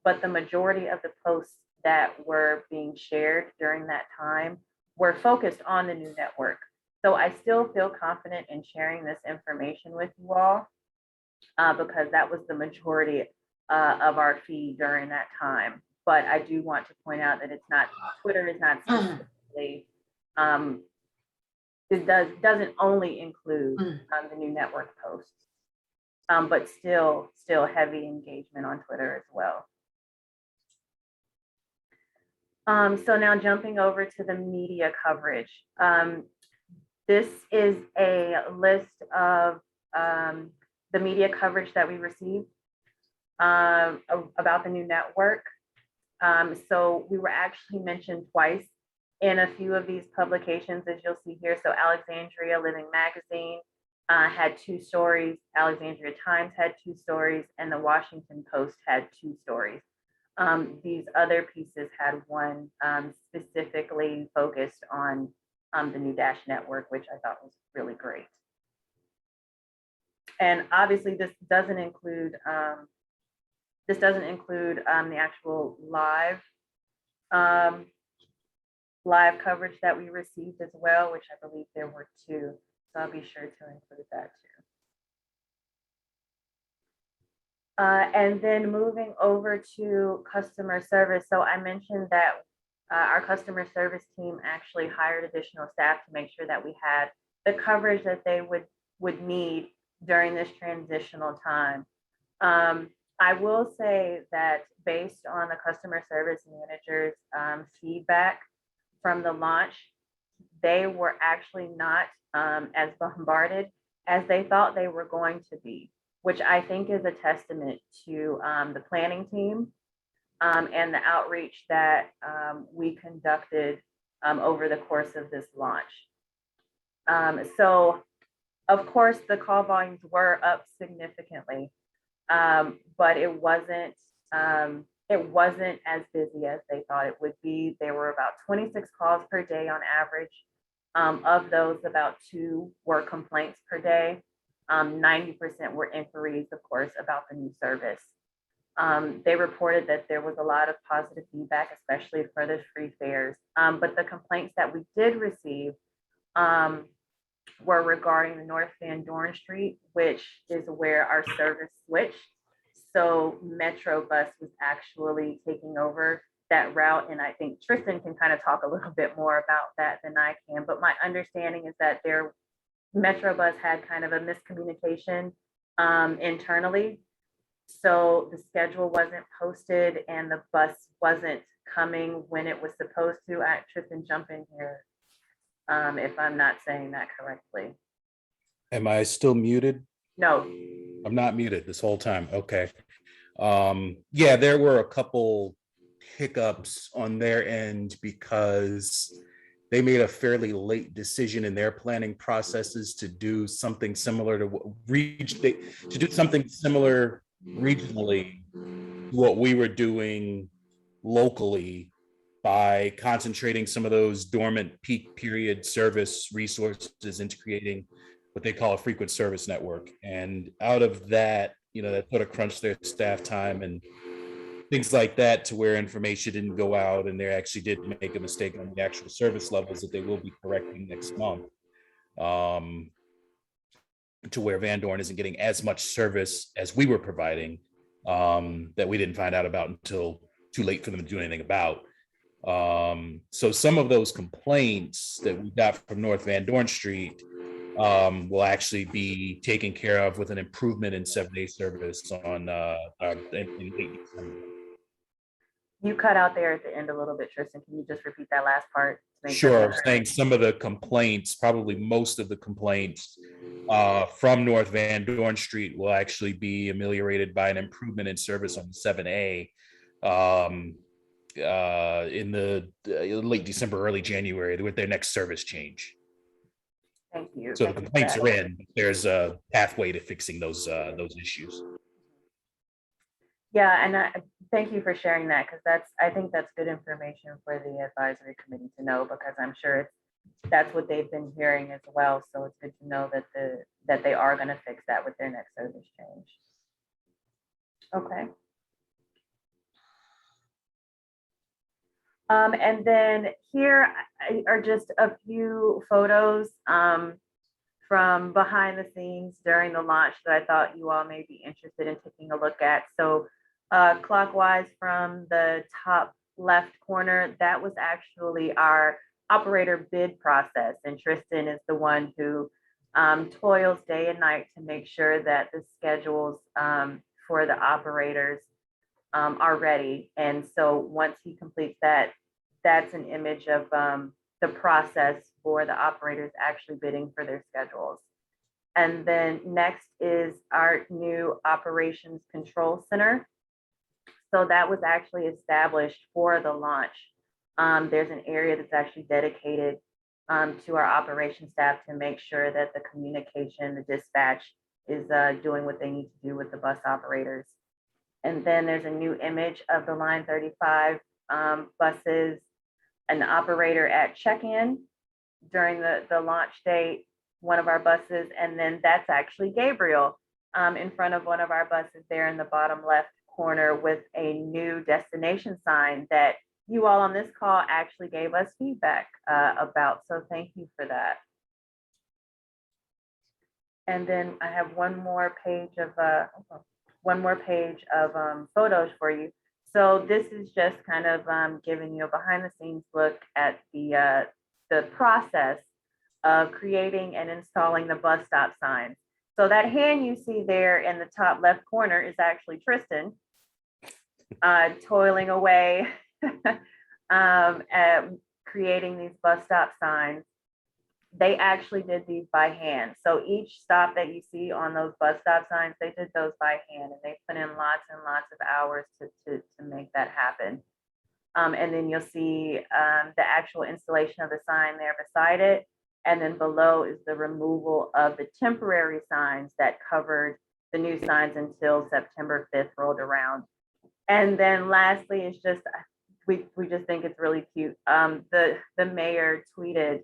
but the majority of the posts that were being shared during that time were focused on the new network. So I still feel confident in sharing this information with you all because that was the majority of our feed during that time. But I do want to point out that it's not, Twitter is not specifically, it doesn't only include the new network posts, but still heavy engagement on Twitter as well. So now jumping over to the media coverage. This is a list of the media coverage that we received about the new network. So we were actually mentioned twice in a few of these publications, as you'll see here. So Alexandria Living Magazine had 2 stories, Alexandria Times had 2 stories, and the Washington Post had 2 stories. These other pieces had one specifically focused on the new Dash network, which I thought was really great. And obviously this doesn't include the actual live coverage that we received as well, which I believe there were 2. So I'll be sure to include that too. And then moving over to customer service. So I mentioned that our customer service team actually hired additional staff to make sure that we had the coverage that they would need during this transitional time. I will say that based on the customer service managers' feedback from the launch, they were actually not as bombarded as they thought they were going to be, which I think is a testament to the planning team and the outreach that we conducted over the course of this launch. So of course, the call volumes were up significantly, but it wasn't as busy as they thought it would be. There were about 26 calls per day on average. Of those, about 2 were complaints per day. 90% were inquiries, of course, about the new service. They reported that there was a lot of positive feedback, especially for the free fares. But the complaints that we did receive were regarding the North Van Dorn Street, which is where our service switched. So Metro Bus was actually taking over that route. And I think Tristan can kind of talk a little bit more about that than I can. But my understanding is that their Metro Bus had kind of a miscommunication internally. So the schedule wasn't posted and the bus wasn't coming when it was supposed to. Tristan, jump in here if I'm not saying that correctly. Am I still muted? No. I'm not muted this whole time. Okay. Yeah, there were a couple hiccups on their end because they made a fairly late decision in their planning processes to do something similar to regionally to what we were doing locally by concentrating some of those dormant peak period service resources into creating what they call a frequent service network. And out of that, that put a crunch their staff time and things like that, to where information didn't go out, and they actually did make a mistake on the actual service levels that they will be correcting next month, to where Van Dorn isn't getting as much service as we were providing, that we didn't find out about until too late for them to do anything about. So some of those complaints that we got from North Van Dorn Street will actually be taken care of with an improvement in 7-day service on in late December. You cut out there at the end a little bit, Tristan. Can you just repeat that last part? Sure. I was saying some of the complaints, probably most of the complaints from North Van Dorn Street will actually be ameliorated by an improvement in service on 7A in the late December, early January with their next service change. Thank you. So the complaints are in. There's a pathway to fixing those issues. Yeah, and thank you for sharing that, because I think that's good information for the advisory committee to know, because I'm sure that's what they've been hearing as well. So it's good to know that they are going to fix that with their next service change. Okay. And then here are just a few photos from behind the scenes during the launch that I thought you all may be interested in taking a look at. So clockwise from the top left corner, that was actually our operator bid process. And Tristan is the one who toils day and night to make sure that the schedules for the operators are ready. And so once he completes that that's an image of the process for the operators actually bidding for their schedules. And then next is our new operations control center. So that was actually established for the launch. There's an area that's actually dedicated to our operations staff to make sure that the communication, the dispatch is doing what they need to do with the bus operators. And then there's a new image of the Line 35 buses, an operator at check-in during the launch date, one of our buses, and then that's actually Gabriel in front of one of our buses there in the bottom left corner with a new destination sign that you all on this call actually gave us feedback about. So thank you for that. And then I have one more page of photos for you. So this is just kind of giving you a behind the scenes look at the process of creating and installing the bus stop signs. So that hand you see there in the top left corner is actually Tristan toiling away at creating these bus stop signs. They actually did these by hand. So each stop that you see on those bus stop signs, they did those by hand, and they put in lots and lots of hours to make that happen. And then you'll see the actual installation of the sign there beside it. And then below is the removal of the temporary signs that covered the new signs until September 5th rolled around. And then lastly is just, we just think it's really cute. The mayor tweeted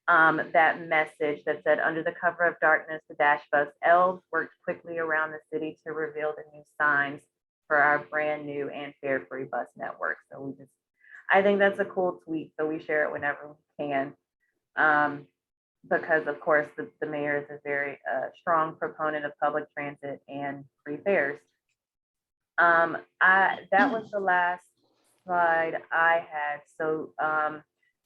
that message that said, under the cover of darkness, the Dash Bus elves worked quickly around the city to reveal the new signs for our brand new and fare-free bus network. So I think that's a cool tweet. So we share it whenever we can. Because of course, the mayor is a very strong proponent of public transit and free fares. That was the last slide I had. So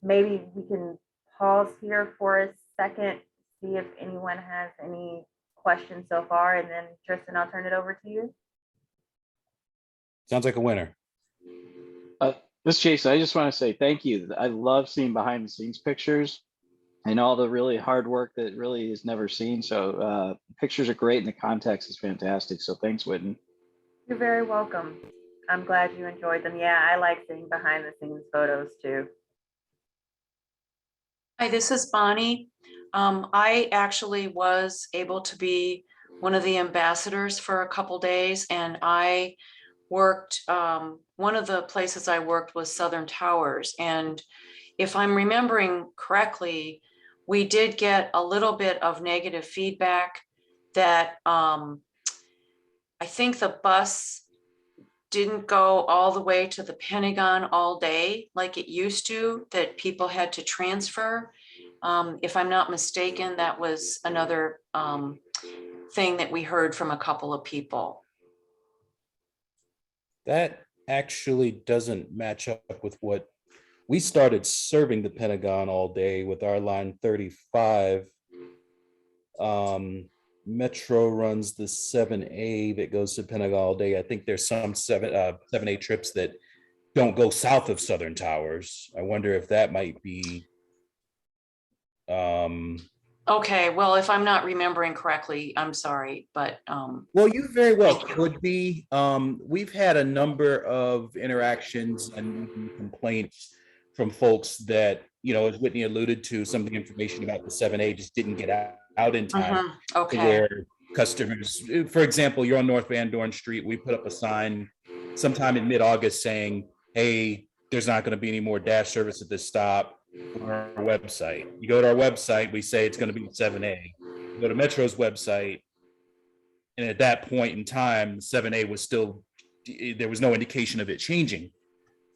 maybe we can pause here for a second, see if anyone has any questions so far, and then Tristan, I'll turn it over to you. Sounds like a winner. This is Jason. I just want to say thank you. I love seeing behind the scenes pictures and all the really hard work that really is never seen. So pictures are great and the context is fantastic. So thanks, Whitney. You're very welcome. I'm glad you enjoyed them. Yeah, I like seeing behind the scenes photos too. Hi, this is Bonnie. I actually was able to be one of the ambassadors for a couple days, and I worked, one of the places I worked was Southern Towers. And if I'm remembering correctly, we did get a little bit of negative feedback that I think the bus didn't go all the way to the Pentagon all day like it used to, that people had to transfer. If I'm not mistaken, that was another thing that we heard from a couple of people. That actually doesn't match up with what we started serving the Pentagon all day with our line 35. Metro runs the 7A that goes to Pentagon all day. I think there's some 7A trips that don't go south of Southern Towers. I wonder if that might be. Okay, well, if I'm not remembering correctly, I'm sorry, but. Well, you very well could be. We've had a number of interactions and complaints from folks that, you know, as Whitney alluded to, some of the information about the 7A just didn't get out in time. Okay. To where customers, for example, you're on North Van Dorn Street, we put up a sign sometime in mid-August saying, hey, there's not going to be any more Dash service at this stop on our website. You go to our website, we say it's going to be 7A. You go to Metro's website, and at that point in time, 7A was still, there was no indication of it changing,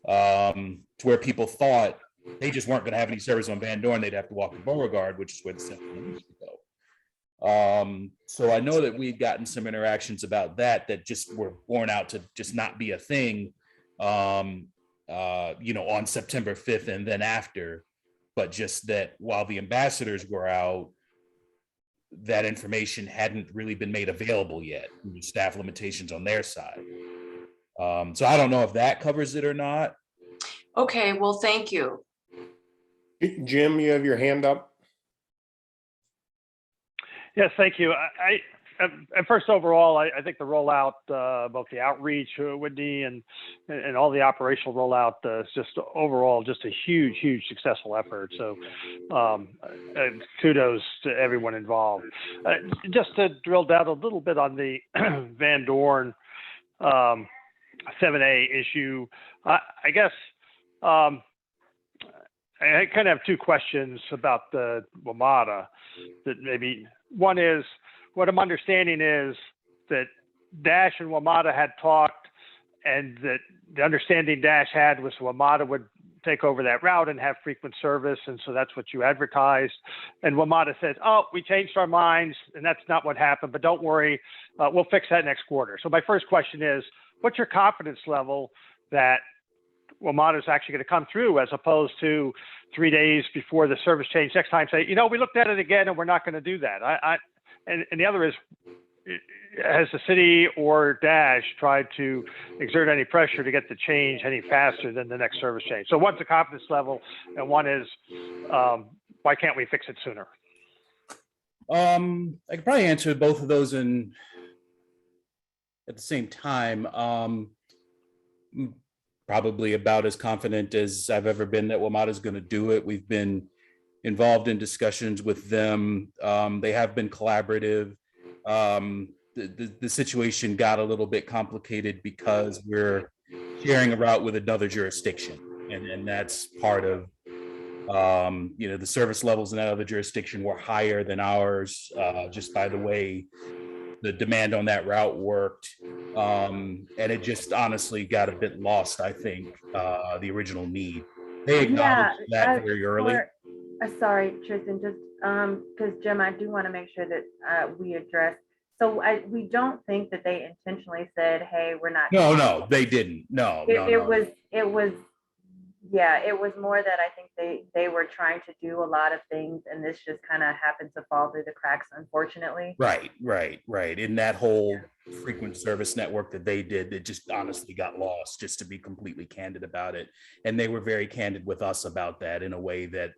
to where people thought they just weren't going to have any service on Van Dorn. They'd have to walk to Beauregard, which is where the 7A used to go. So I know that we've gotten some interactions about that just were born out to just not be a thing, you know, on September 5th and then after, but just that while the ambassadors were out, that information hadn't really been made available yet. Staff limitations on their side. So I don't know if that covers it or not. Okay, well, thank you. Jim, you have your hand up? Yes, thank you. At first, overall, I think the rollout, both the outreach, Whitney, and all the operational rollout is just overall just a huge successful effort. So, and kudos to everyone involved. Just to drill down a little bit on the Van Dorn 7A issue, I guess I kind of have two questions about the WMATA. That maybe one is, what I'm understanding is that Dash and WMATA had talked, and that the understanding Dash had was WMATA would take over that route and have frequent service, and so that's what you advertised. And WMATA said, "Oh, we changed our minds, and that's not what happened. But don't worry, we'll fix that next quarter." So my first question is, what's your confidence level that WMATA is actually going to come through, as opposed to 3 days before the service change next time say, we looked at it again and we're not going to do that? And the other is, has the city or Dash tried to exert any pressure to get the change any faster than the next service change? So one's the confidence level, and one is, why can't we fix it sooner? I could probably answer both of those at the same time. Probably about as confident as I've ever been that WMATA is going to do it. We've been involved in discussions with them. They have been collaborative. The situation got a little bit complicated because we're sharing a route with another jurisdiction, and that's part of the service levels in that other jurisdiction were higher than ours, just by the way the demand on that route worked. And it just honestly got a bit lost, I think, the original need. They acknowledged that very early. Sorry, Tristan, just because Jim, I do want to make sure that we address. So we don't think that they intentionally said, "Hey, we're not." No, they didn't. No. It was more that I think they were trying to do a lot of things, and this just kind of happened to fall through the cracks, unfortunately. Right. In that whole frequent service network that they did, it just honestly got lost, just to be completely candid about it. And they were very candid with us about that in a way that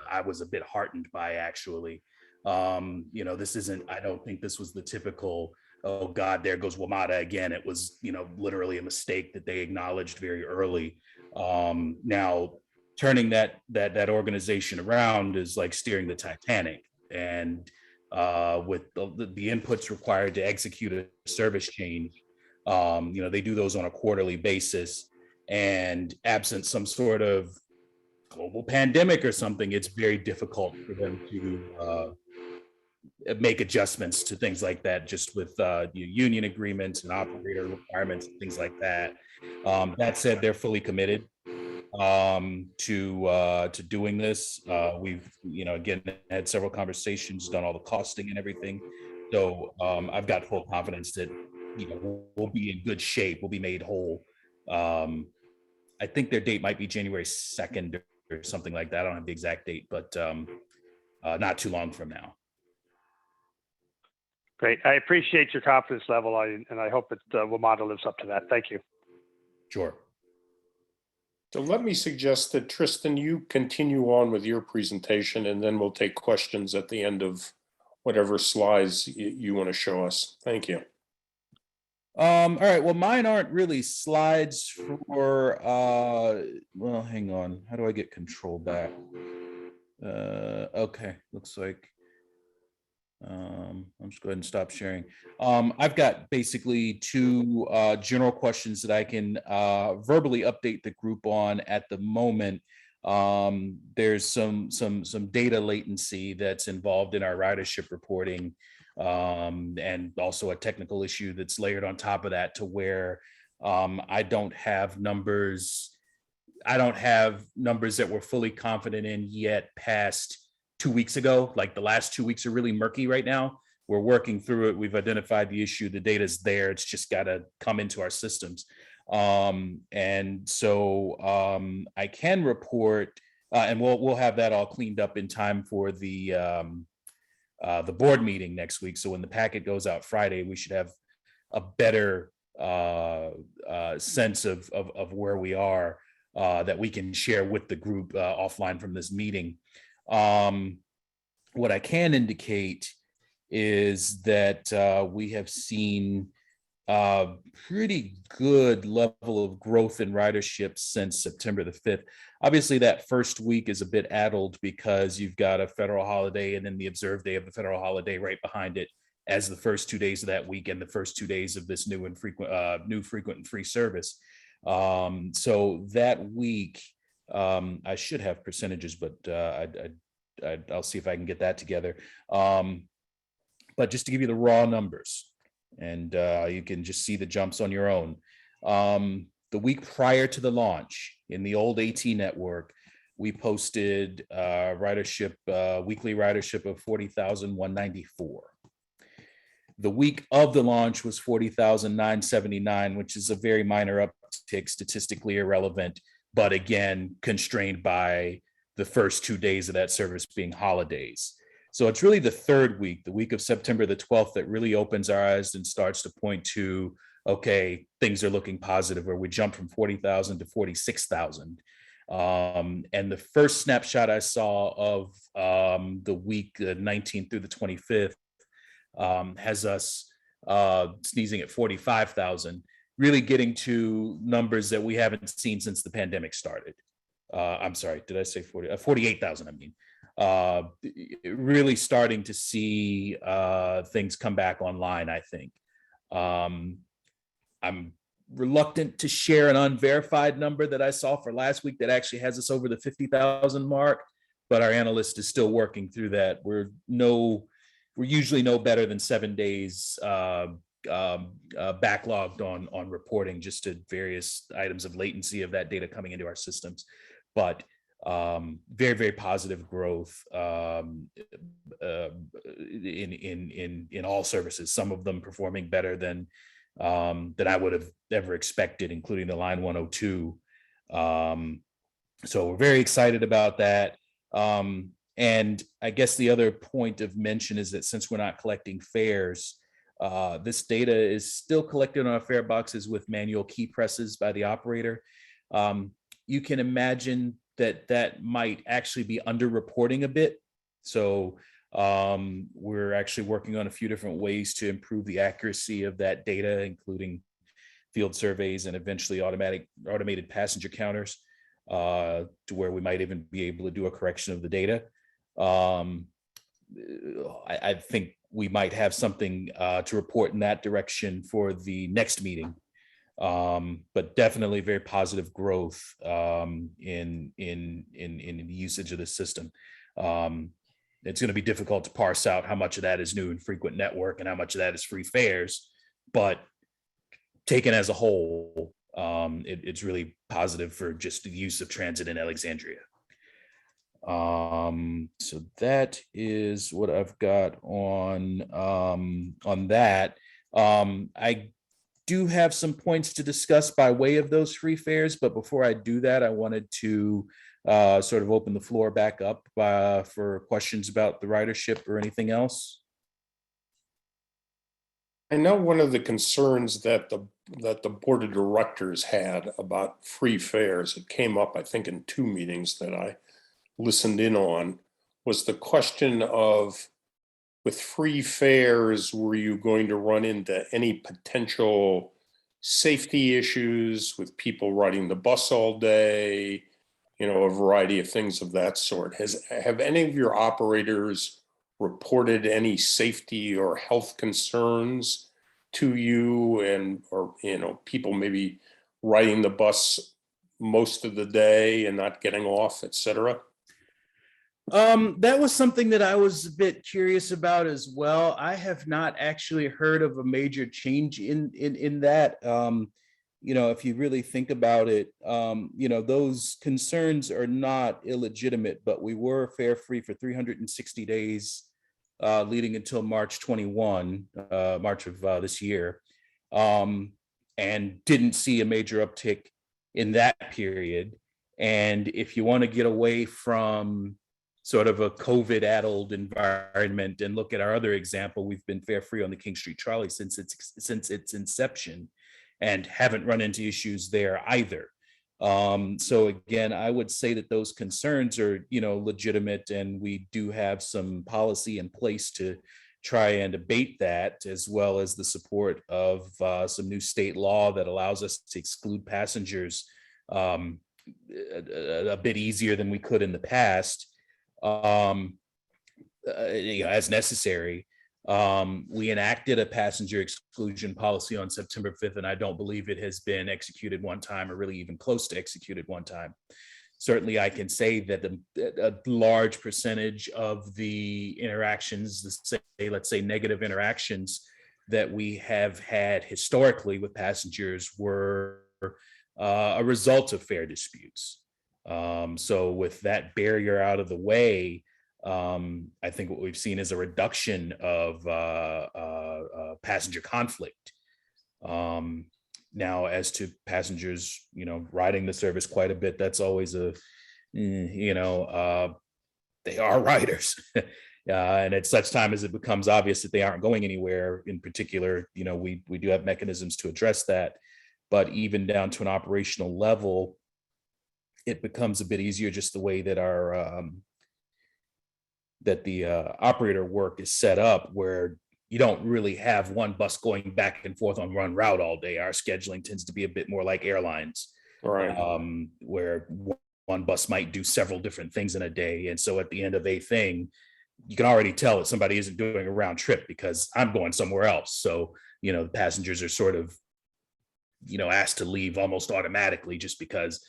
I was a bit heartened by, actually. This isn't, I don't think this was the typical, oh God, there goes WMATA again. It was, literally a mistake that they acknowledged very early. Now turning that organization around is like steering the Titanic, and with the inputs required to execute a service change, they do those on a quarterly basis, and absent some sort of global pandemic or something, it's very difficult for them to make adjustments to things like that, just with union agreements and operator requirements and things like that. That said, they're fully committed to doing this. We've again had several conversations, done all the costing and everything. So I've got full confidence that we'll be in good shape. We'll be made whole. I think their date might be January 2nd or something like that. I don't have the exact date, but not too long from now. Great. I appreciate your confidence level, and I hope that WMATA lives up to that. Thank you. Sure. So let me suggest that, Tristan, you continue on with your presentation, and then we'll take questions at the end of whatever slides you want to show us. Thank you. All right. Well, mine aren't really slides for, well, hang on. How do I get control back? Okay. Looks like, I'm just go ahead and stop sharing. I've got basically two general questions that I can verbally update the group on at the moment. There's some data latency that's involved in our ridership reporting, and also a technical issue that's layered on top of that, to where I don't have numbers that we're fully confident in yet past 2 weeks ago. Like the last 2 weeks are really murky right now. We're working through it. We've identified the issue. The data's there. It's just got to come into our systems. And so I can report, and we'll have that all cleaned up in time for the board meeting next week. So when the packet goes out Friday, we should have a better sense of where we are. that we can share with the group offline from this meeting. What I can indicate is that we have seen pretty good level of growth in ridership since September the 5th. Obviously, that first week is a bit addled because you've got a federal holiday and then the observed day of the federal holiday right behind it as the first 2 days of that week and the first 2 days of this new frequent and free service. So that week, I should have percentages, but I'll see if I can get that together. But just to give you the raw numbers, and you can just see the jumps on your own. The week prior to the launch in the old AT network, we posted weekly ridership of 40,194. The week of the launch was 40,979, which is a very minor uptick, statistically irrelevant, but again, constrained by the first 2 days of that service being holidays. So it's really the third week, the week of September the 12th, that really opens our eyes and starts to point to, okay, things are looking positive, where we jump from 40,000 to 46,000. And the first snapshot I saw of the week 19th through the 25th has us sneezing at 45,000, really getting to numbers that we haven't seen since the pandemic started. I'm sorry, did I say 48,000, I mean. Really starting to see things come back online, I think. I'm reluctant to share an unverified number that I saw for last week that actually has us over the 50,000 mark, but our analyst is still working through that. We're usually no better than 7 days backlogged on reporting, just to various items of latency of that data coming into our systems. But very, very positive growth in all services, some of them performing better than I would have ever expected, including the Line 102. So we're very excited about that. And I guess the other point of mention is that since we're not collecting fares, this data is still collected on our fare boxes with manual key presses by the operator. You can imagine that might actually be underreporting a bit. So we're actually working on a few different ways to improve the accuracy of that data, including field surveys and eventually automated passenger counters, to where we might even be able to do a correction of the data. I think we might have something to report in that direction for the next meeting. But definitely very positive growth in the usage of the system. It's going to be difficult to parse out how much of that is new and frequent network and how much of that is free fares, but taken as a whole, it's really positive for just the use of transit in Alexandria. So that is what I've got on that. I do have some points to discuss by way of those free fares, but before I do that, I wanted to sort of open the floor back up for questions about the ridership or anything else. I know one of the concerns that the board of directors had about free fares, it came up, I think, in 2 meetings that I listened in on, was the question of, with free fares, were you going to run into any potential safety issues with people riding the bus all day, a variety of things of that sort? Have any of your operators reported any safety or health concerns to you, or people maybe riding the bus most of the day and not getting off, et cetera? That was something that I was a bit curious about as well. I have not actually heard of a major change in that. If you really think about it, those concerns are not illegitimate, but we were fare free for 360 days leading until March 21, March of this year, and didn't see a major uptick in that period. And if you want to get away from sort of a COVID-addled environment and look at our other example, we've been fare free on the King Street Trolley since its inception and haven't run into issues there either. So again, I would say that those concerns are, legitimate, and we do have some policy in place to try and abate that, as well as the support of some new state law that allows us to exclude passengers a bit easier than we could in the past, as necessary. We enacted a passenger exclusion policy on September 5th, and I don't believe it has been executed one time, or really even close to executed one time. Certainly, I can say that a large percentage of the interactions, let's say negative interactions that we have had historically with passengers were a result of fare disputes. So with that barrier out of the way, I think what we've seen is a reduction of passenger conflict. Now, as to passengers, riding the service quite a bit, that's always they are riders. And at such time as it becomes obvious that they aren't going anywhere in particular, we do have mechanisms to address that. But even down to an operational level, it becomes a bit easier just the way that the operator work is set up, where you don't really have one bus going back and forth on one route all day. Our scheduling tends to be a bit more like airlines, Right. Where one bus might do several different things in a day. And so at the end of a thing, you can already tell that somebody isn't doing a round trip because I'm going somewhere else. So, the passengers are sort of, asked to leave almost automatically, just because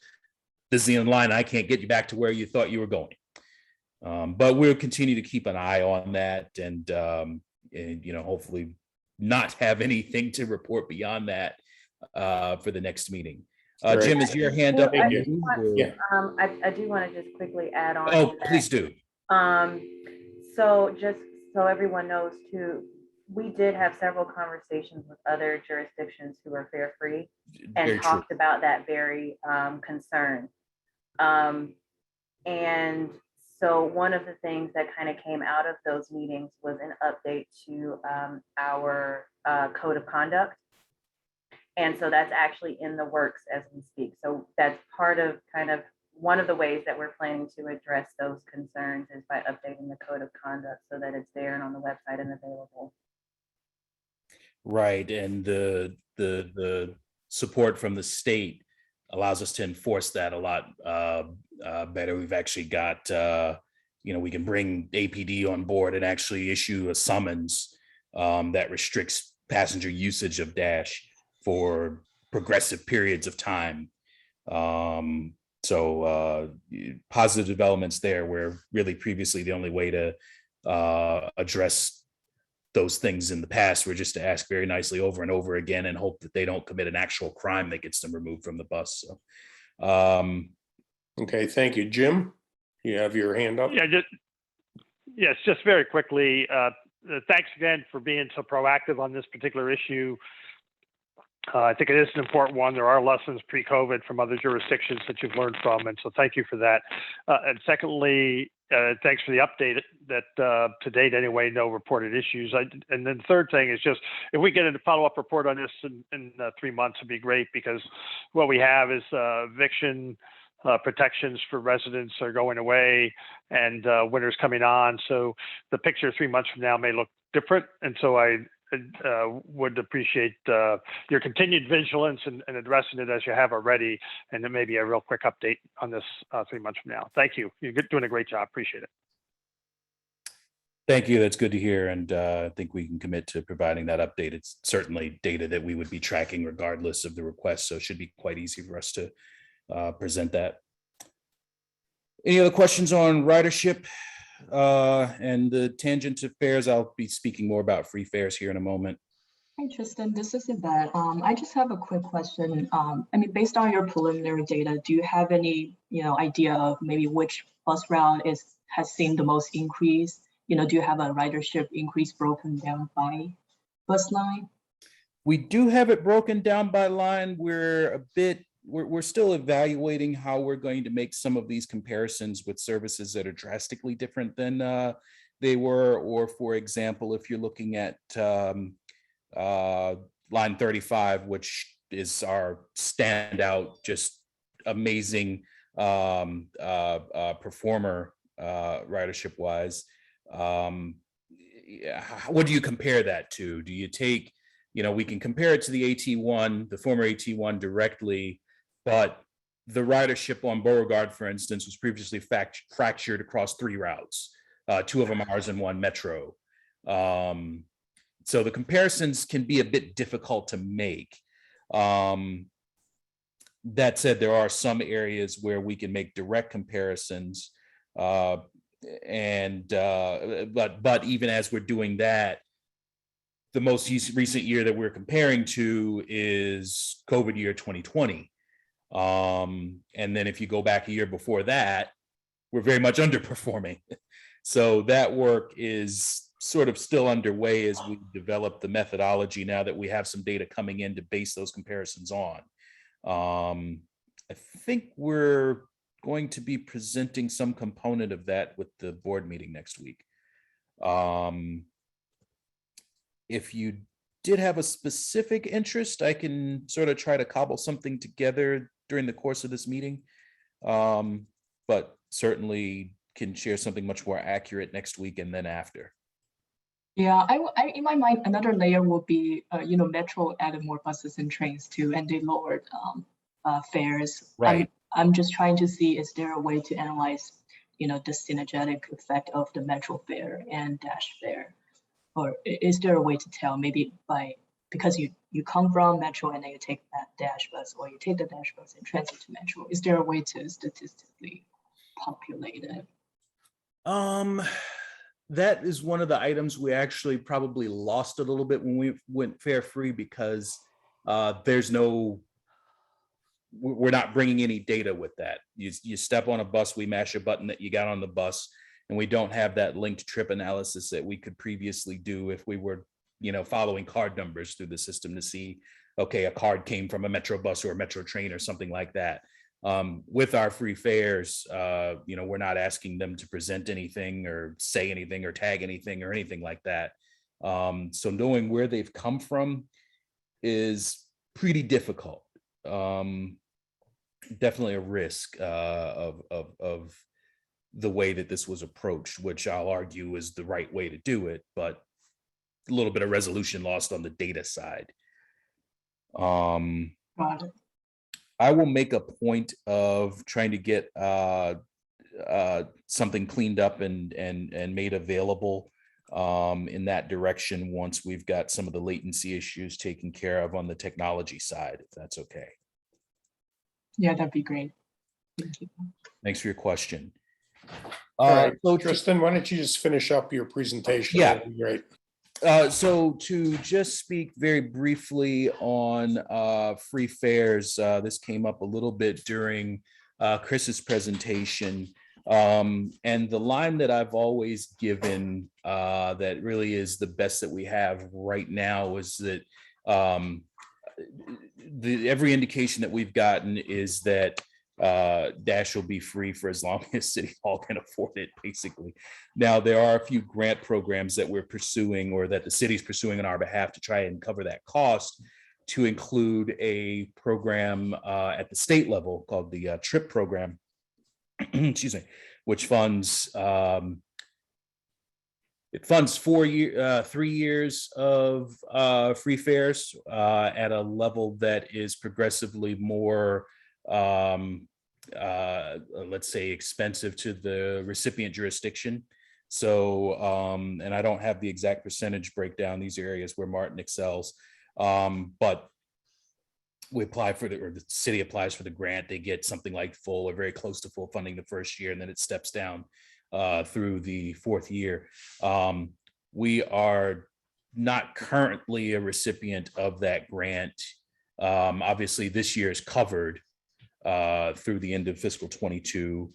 this is the end line. I can't get you back to where you thought you were going. But we'll continue to keep an eye on that, and hopefully not have anything to report beyond that for the next meeting. Jim, is your hand up? I Yeah. do want to just quickly add on. Oh, to that. please do. So just so everyone knows too, we did have several conversations with other jurisdictions who are fare free and Very talked true. about that very concern. And so one of the things that kind of came out of those meetings was an update to our code of conduct. And so that's actually in the works as we speak. So that's part of kind of one of the ways that we're planning to address those concerns is by updating the code of conduct so that it's there and on the website and available. Right, and the support from the state allows us to enforce that a lot better. We've actually got we can bring APD on board and actually issue a summons that restricts passenger usage of Dash for progressive periods of time. So positive developments there, where really previously the only way to address those things in the past were just to ask very nicely over and over again and hope that they don't commit an actual crime that gets them removed from the bus. So, Okay, thank you. Jim, you have your hand up? Yes, just very quickly. Thanks again for being so proactive on this particular issue. I think it is an important one. There are lessons pre-COVID from other jurisdictions that you've learned from, and so thank you for that. And secondly, thanks for the update that to date anyway, no reported issues. And then the third thing is just, if we get a follow-up report on this in 3 months, it'd be great, because what we have is eviction protections for residents are going away, and winter's coming on. So the picture 3 months from now may look different. And so I would appreciate your continued vigilance and addressing it as you have already, and then maybe a real quick update on this 3 months from now. Thank you. You're doing a great job. Appreciate it. thank you. That's good to hear. And I think we can commit to providing that update. It's certainly data that we would be tracking regardless of the request. So it should be quite easy for us to present that. Any other questions on ridership and the tangent to fares? I'll be speaking more about free fares here in a moment. Hi, Tristan, this is Yvette. I just have a quick question. Based on your preliminary data, do you have any, idea of maybe which bus route has seen the most increase? Do you have a ridership increase broken down by bus line? We do have it broken down by line. We're still evaluating how we're going to make some of these comparisons with services that are drastically different than they were. Or for example, if you're looking at line 35, which is our standout, just amazing performer ridership wise. What do you compare that to? Do you take, we can compare it to the AT1, the former AT1 directly, but the ridership on Beauregard, for instance, was previously fractured across 3 routes, 2 of them ours and 1 Metro. So the comparisons can be a bit difficult to make. That said, there are some areas where we can make direct comparisons, but even as we're doing that, the most recent year that we're comparing to is COVID year 2020. And then if you go back a year before that, we're very much underperforming. So that work is sort of still underway as we develop the methodology now that we have some data coming in to base those comparisons on. I think we're going to be presenting some component of that with the board meeting next week. If you did have a specific interest, I can sort of try to cobble something together during the course of this meeting, but certainly can share something much more accurate next week and then after. Yeah, I in my mind, another layer would be, Metro added more buses and trains too, and they lowered fares. Right. I'm just trying to see, is there a way to analyze, the synergetic effect of the Metro fare and Dash fare? Or is there a way to tell, maybe because you come from Metro and then you take that Dash bus, or you take the Dash bus and transit to Metro, is there a way to statistically populate it? That is one of the items we actually probably lost a little bit when we went fare free, because we're not bringing any data with that. You step on a bus, we mash a button that you got on the bus, and we don't have that linked trip analysis that we could previously do if we were, following card numbers through the system to see, okay, a card came from a Metro bus or a Metro train or something like that. With our free fares, we're not asking them to present anything or say anything or tag anything or anything like that. So knowing where they've come from is pretty difficult. Definitely a risk of the way that this was approached, which I'll argue is the right way to do it, but a little bit of resolution lost on the data side. Got it. I will make a point of trying to get something cleaned up and made available in that direction once we've got some of the latency issues taken care of on the technology side, if that's okay. Yeah, that'd be great. Thank you. Thanks for your question. All right, So Tristan, why don't you just finish up your presentation? Yeah. That'd be great. So to just speak very briefly on free fares, this came up a little bit during Chris's presentation. And the line that I've always given that really is the best that we have right now is that every indication that we've gotten is that Dash will be free for as long as City Hall can afford it, basically. Now, there are a few grant programs that we're pursuing, or that the city's pursuing on our behalf, to try and cover that cost, to include a program at the state level called the TRIP program, excuse me, which funds it funds 3 years of free fares at a level that is progressively more let's say expensive to the recipient jurisdiction. So and I don't have the exact percentage breakdown. These are areas where Martin excels, but we apply for or the city applies for the grant. They get something like full or very close to full funding the first year, and then it steps down through the 4th year. We are not currently a recipient of that grant. Obviously, this year is covered through the end of fiscal 22.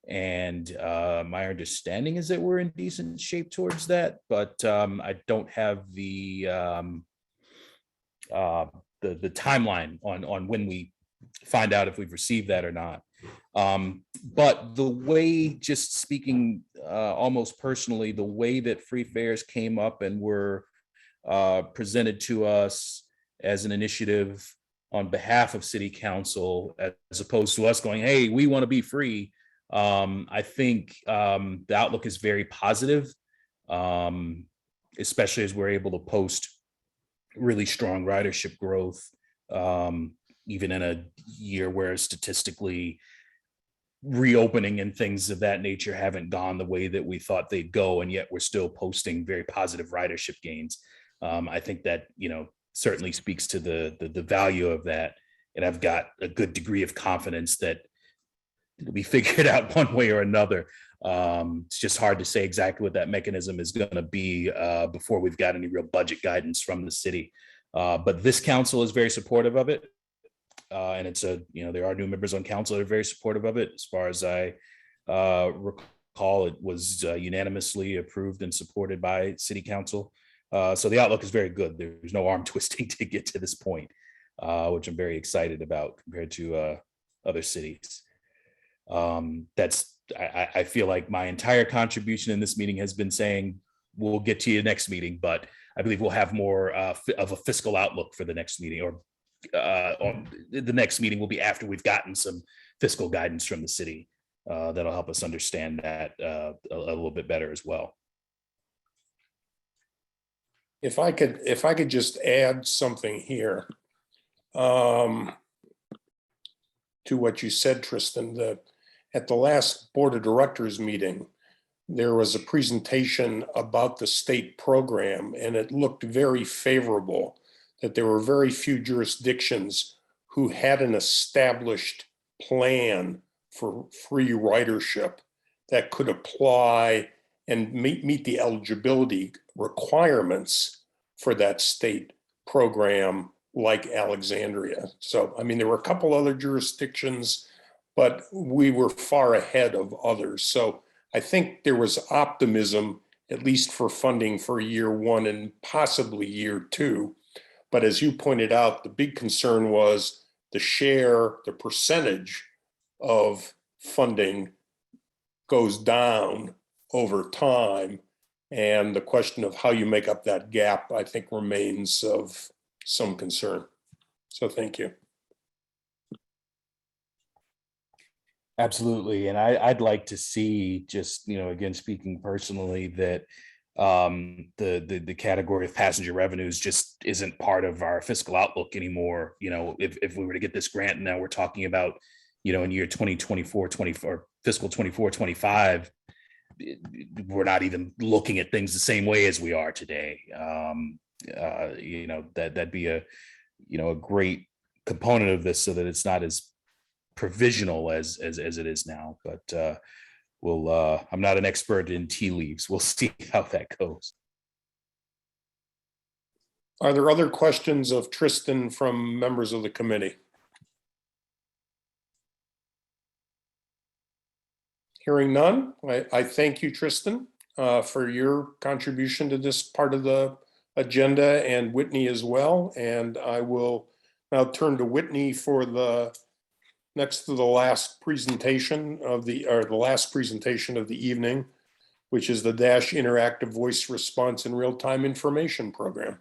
And my understanding is that we're in decent shape towards that, but I don't have the timeline on when we find out if we've received that or not. But the way, just speaking almost personally, the way that free fares came up and were presented to us as an initiative on behalf of city council, as opposed to us going, hey, we want to be free. I think the outlook is very positive, especially as we're able to post really strong ridership growth, even in a year where statistically reopening and things of that nature haven't gone the way that we thought they'd go, and yet we're still posting very positive ridership gains. I think that, certainly speaks to the value of that, and I've got a good degree of confidence that it'll be figured out one way or another. It's just hard to say exactly what that mechanism is going to be before we've got any real budget guidance from the city. But this council is very supportive of it. And it's there are new members on council that are very supportive of it. As far as I recall, it was unanimously approved and supported by city council. So the outlook is very good. There's no arm twisting to get to this point, which I'm very excited about compared to other cities. I feel like my entire contribution in this meeting has been saying we'll get to you next meeting, but I believe we'll have more of a fiscal outlook for the next meeting, or the next meeting will be after we've gotten some fiscal guidance from the city that'll help us understand that a little bit better as well. If I could just add something here to what you said, Tristan, that at the last Board of Directors meeting, there was a presentation about the state program, and it looked very favorable, that there were very few jurisdictions who had an established plan for free ridership that could apply and meet the eligibility requirements for that state program, like Alexandria. So, I mean, there were a couple other jurisdictions, but we were far ahead of others. So I think there was optimism, at least for funding for year one and possibly year two. But as you pointed out, the big concern was the percentage of funding goes down over time. And the question of how you make up that gap, I think, remains of some concern. So thank you. Absolutely. And I'd like to see, just, again, speaking personally, that the category of passenger revenues just isn't part of our fiscal outlook anymore. If we were to get this grant, now we're talking about, in year 2024, or fiscal 24, 25, we're not even looking at things the same way as we are today. That'd be a great component of this, so that it's not as provisional as it is now. But I'm not an expert in tea leaves. We'll see how that goes. Are there other questions of Tristan from members of the committee? Hearing none, I thank you, Tristan, for your contribution to this part of the agenda, and Whitney as well. And I will now turn to Whitney for the next to the last presentation of the last presentation of the evening, which is the DASH Interactive Voice Response and Real-Time Information Program.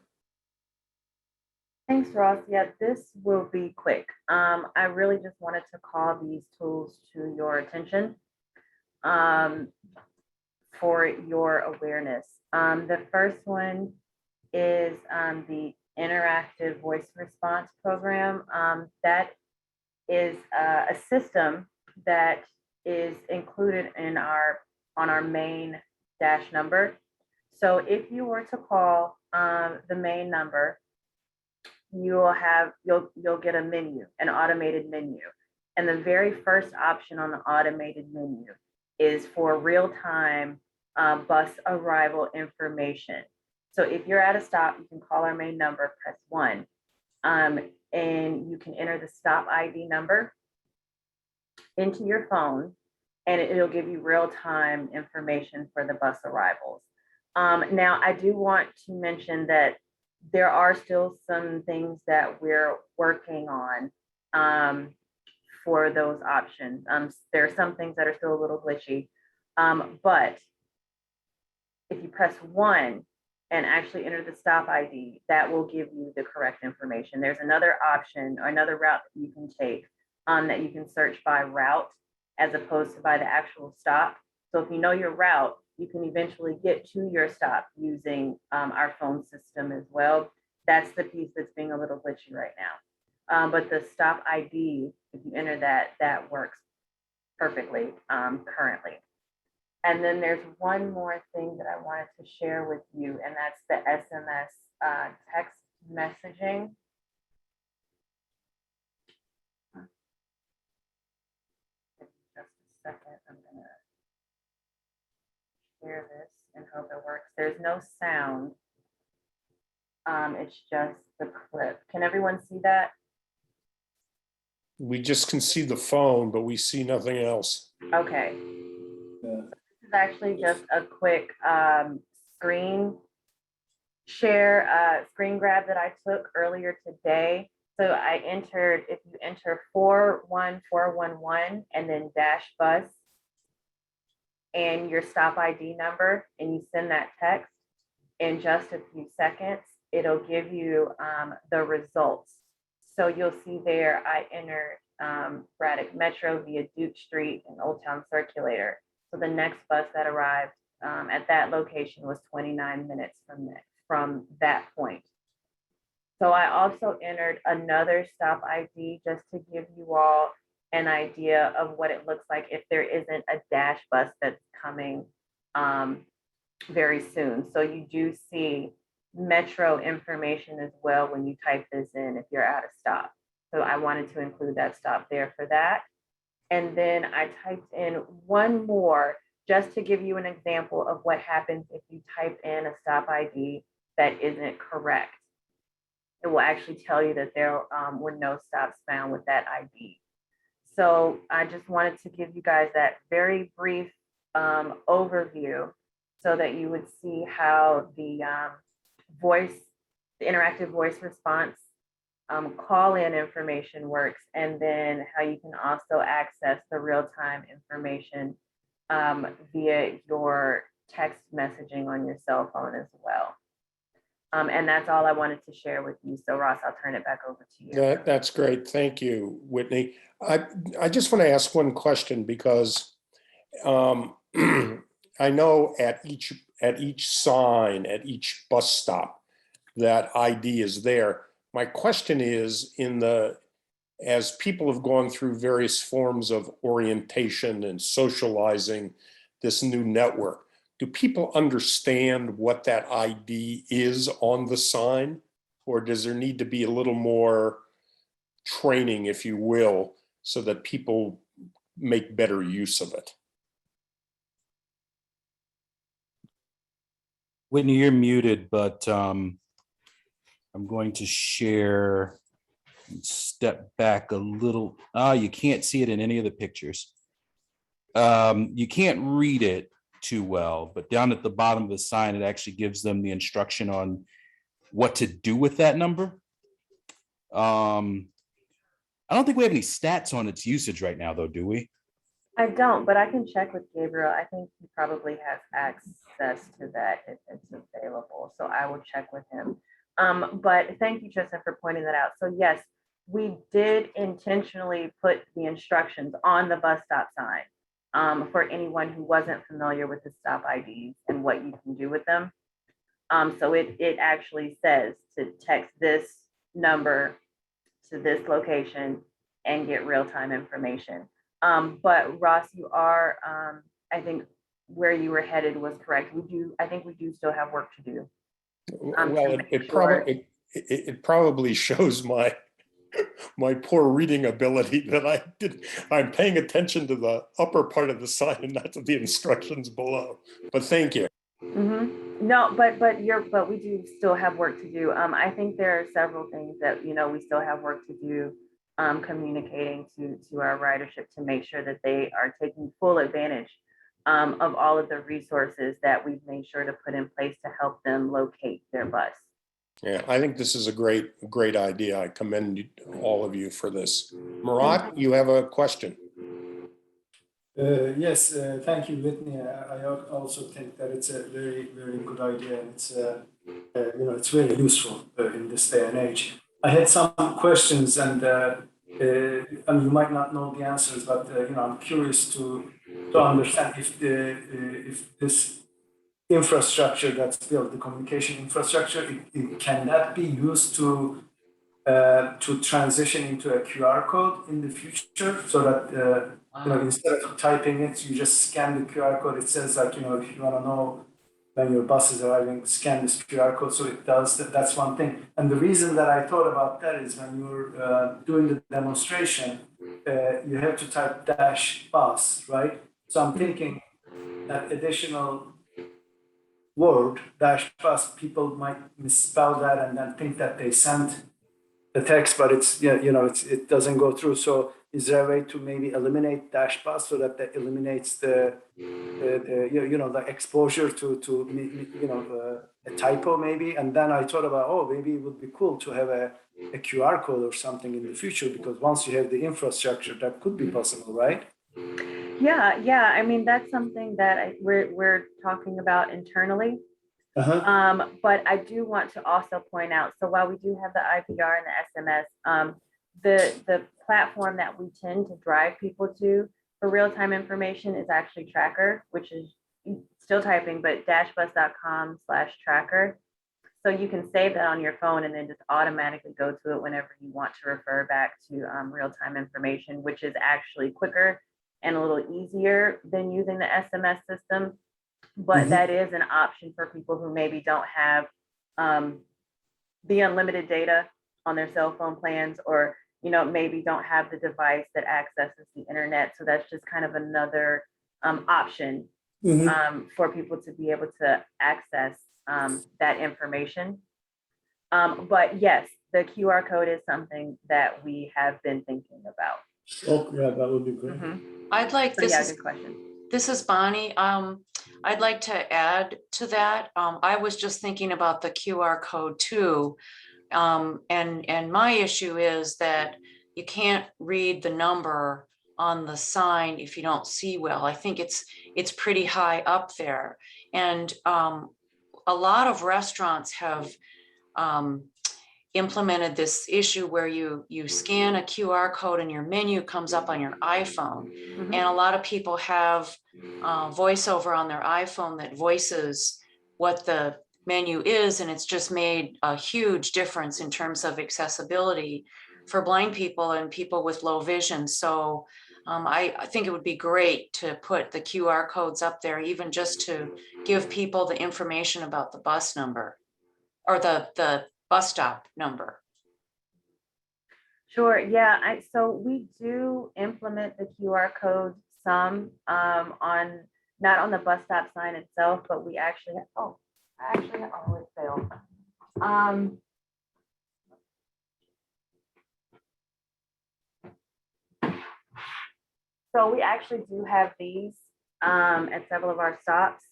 Thanks, Ross. Yeah, this will be quick. I really just wanted to call these tools to your attention for your awareness. The first one is the Interactive Voice Response Program. That is a system that is included in on our main dash number. So if you were to call the main number, you'll get a menu, an automated menu. And the very first option on the automated menu is for real-time bus arrival information. So if you're at a stop, you can call our main number, press 1, and you can enter the stop ID number into your phone, and it'll give you real-time information for the bus arrivals. Now, I do want to mention that there are still some things that we're working on for those options. There are some things that are still a little glitchy, but if you press 1, and actually enter the stop ID, that will give you the correct information. There's another option or another route that you can take that you can search by route as opposed to by the actual stop. So if you know your route, you can eventually get to your stop using our phone system as well. That's the piece that's being a little glitchy right now. But the stop ID, if you enter that, that works perfectly currently. And then there's one more thing that I wanted to share with you, and that's the SMS text messaging. Just a second, I'm gonna share this and hope it works. There's no sound. It's just the clip. Can everyone see that? We just can see the phone, but we see nothing else. Okay. Yeah. This is actually just a quick screen share, screen grab that I took earlier today. So I entered, if you enter 41411 and then dash bus and your stop ID number, and you send that text in just a few seconds, it'll give you the results. So you'll see there, I entered Braddock Metro via Duke Street and Old Town Circulator. So the next bus that arrived at that location was 29 minutes from that point. So I also entered another stop ID just to give you all an idea of what it looks like if there isn't a dash bus that's coming very soon. So you do see Metro information as well when you type this in if you're at a stop. So I wanted to include that stop there for that. And then I typed in one more just to give you an example of what happens if you type in a stop ID that isn't correct. It will actually tell you that there were no stops found with that ID. So I just wanted to give you guys that very brief overview so that you would see how the interactive voice response call-in information works, and then how you can also access the real-time information via your text messaging on your cell phone as well. And that's all I wanted to share with you. So Ross, I'll turn it back over to you. That's great. Thank you, Whitney. I just want to ask one question because I know at each sign, at each bus stop, that ID is there. My question is, as people have gone through various forms of orientation and socializing this new network, do people understand what that ID is on the sign? Or does there need to be a little more training, if you will, so that people make better use of it? Whitney, you're muted, but I'm going to share and step back a little. You can't see it in any of the pictures. You can't read it too well, but down at the bottom of the sign, it actually gives them the instruction on what to do with that number. I don't think we have any stats on its usage right now, though, do we? I don't, but I can check with Gabriel. I think he probably has access to that if it's available. So I will check with him. But thank you, Tristan, for pointing that out. So yes, we did intentionally put the instructions on the bus stop sign for anyone who wasn't familiar with the stop IDs and what you can do with them. So it actually says to text this number to this location and get real-time information. But Ross, you are, I think where you were headed was correct. I think we do still have work to do. Well, it probably shows my poor reading ability that I'm paying attention to the upper part of the sign and not to the instructions below. But thank you. Mm-hmm. No, but we do still have work to do. I think there are several things that we still have work to do. Communicating to our ridership to make sure that they are taking full advantage of all of the resources that we've made sure to put in place to help them locate their bus. Yeah, I think this is a great idea. I commend all of you for this. Murat, you have a question. Yes, thank you, Whitney. I also think that it's a very, very good idea. It's it's very useful in this day and age. I had some questions, and you might not know the answers, but I'm curious to understand if this infrastructure that's built, the communication infrastructure, can that be used to transition into a QR code in the future, so that instead of typing it, you just scan the QR code. It says, like, if you want to know when your bus is arriving, scan this QR code. So it does that. That's one thing. And the reason that I thought about that is when you're doing the demonstration, you have to type dash bus, right? So I'm thinking that additional word dash bus, people might misspell that and then think that they sent the text, but it doesn't go through. So is there a way to maybe eliminate dash bus so that eliminates the exposure to a typo maybe? And then I thought about, maybe it would be cool to have a QR code or something in the future, because once you have the infrastructure, that could be possible, right? Yeah. I mean, that's something that we're talking about internally. But I do want to also point out, so while we do have the IPR and the SMS, the platform that we tend to drive people to for real-time information is actually Tracker, which is still typing, but dashbus.com/tracker. So you can save that on your phone and then just automatically go to it whenever you want to refer back to real-time information, which is actually quicker and a little easier than using the SMS system. But that is an option for people who maybe don't have the unlimited data on their cell phone plans, or maybe don't have the device that accesses the internet. So that's just kind of another option for people to be able to access that information. But yes, the QR code is something that we have been thinking about. Oh, yeah, that would be great. I'd like, So yeah, good question. This is Bonnie. I'd like to add to that. I was just thinking about the QR code too. And my issue is that you can't read the number on the sign if you don't see well. I think it's pretty high up there. And a lot of restaurants have implemented this issue where you scan a QR code and your menu comes up on your iPhone. And a lot of people have voiceover on their iPhone that voices what the menu is, and it's just made a huge difference in terms of accessibility for blind people and people with low vision. So I think it would be great to put the QR codes up there, even just to give people the information about the bus number or the bus stop number. Sure. Yeah. So we do implement the QR code some on, not on the bus stop sign itself, but we actually it failed. So we actually do have these at several of our stops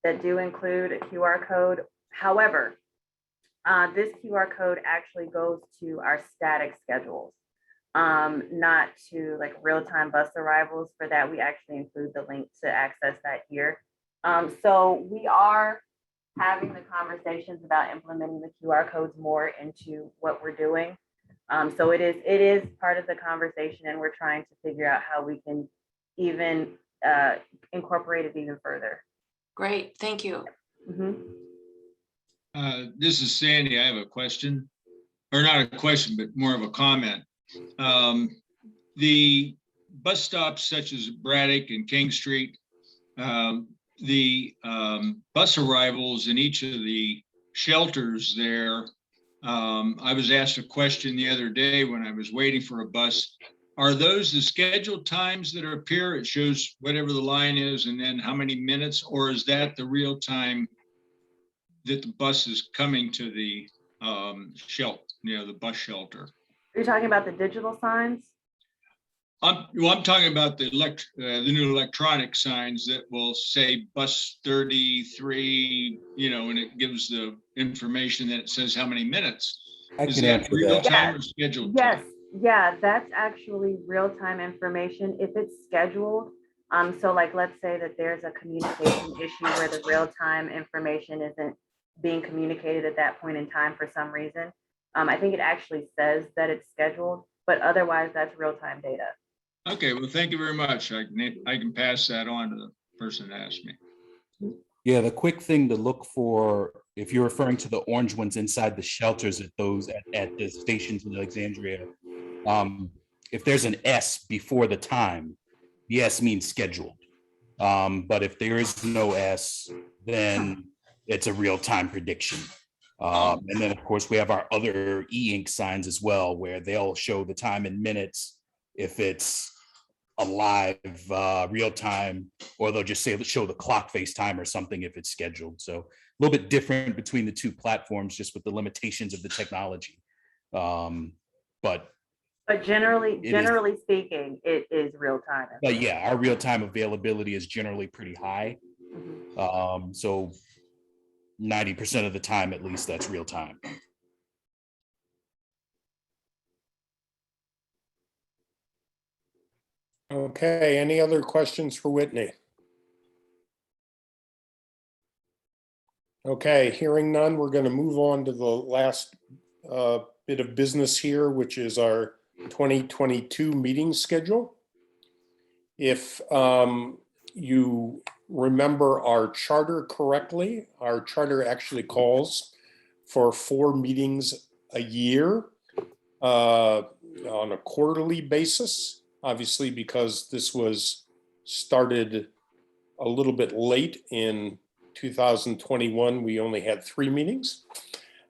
that do include a QR code. However, this QR code actually goes to our static schedules, not to like real-time bus arrivals. For that, we actually include the link to access that here. So we are having the conversations about implementing the QR codes more into what we're doing. So it is part of the conversation, and we're trying to figure out how we can even incorporate it even further. Great, thank you. This is Sandy. I have a question, or not a question, but more of a comment. The bus stops such as Braddock and King Street, the bus arrivals in each of the shelters there, I was asked a question the other day when I was waiting for a bus. Are those the scheduled times that appear? It shows whatever the line is and then how many minutes, or is that the real time that the bus is coming to the shelter, the bus shelter? You're talking about the digital signs? I'm talking about the new electronic signs that will say bus 33, and it gives the information that it says how many minutes. Is that real time or scheduled time? Yeah, that's actually real-time information if it's scheduled. So like, let's say that there's a communication issue where the real-time information isn't being communicated at that point in time for some reason. I think it actually says that it's scheduled, but otherwise that's real-time data. Okay, well, thank you very much. I can pass that on to the person that asked me. Yeah, the quick thing to look for, if you're referring to the orange ones inside the shelters at those at the stations in Alexandria, if there's an S before the time, the S means scheduled. But if there is no S, then it's a real-time prediction. And then, of course, we have our other e-ink signs as well, where they'll show the time in minutes if it's a live real time, or they'll just say show the clock face time or something if it's scheduled. So a little bit different between the two platforms, just with the limitations of the technology. But generally speaking, it is real time. But yeah, our real time availability is generally pretty high. So 90% of the time, at least, that's real time. Okay, any other questions for Whitney? Okay, hearing none, we're going to move on to the last bit of business here, which is our 2022 meeting schedule. If you remember our charter correctly, our charter actually calls for 4 meetings a year on a quarterly basis. Obviously, because this was started a little bit late in 2021, we only had 3 meetings.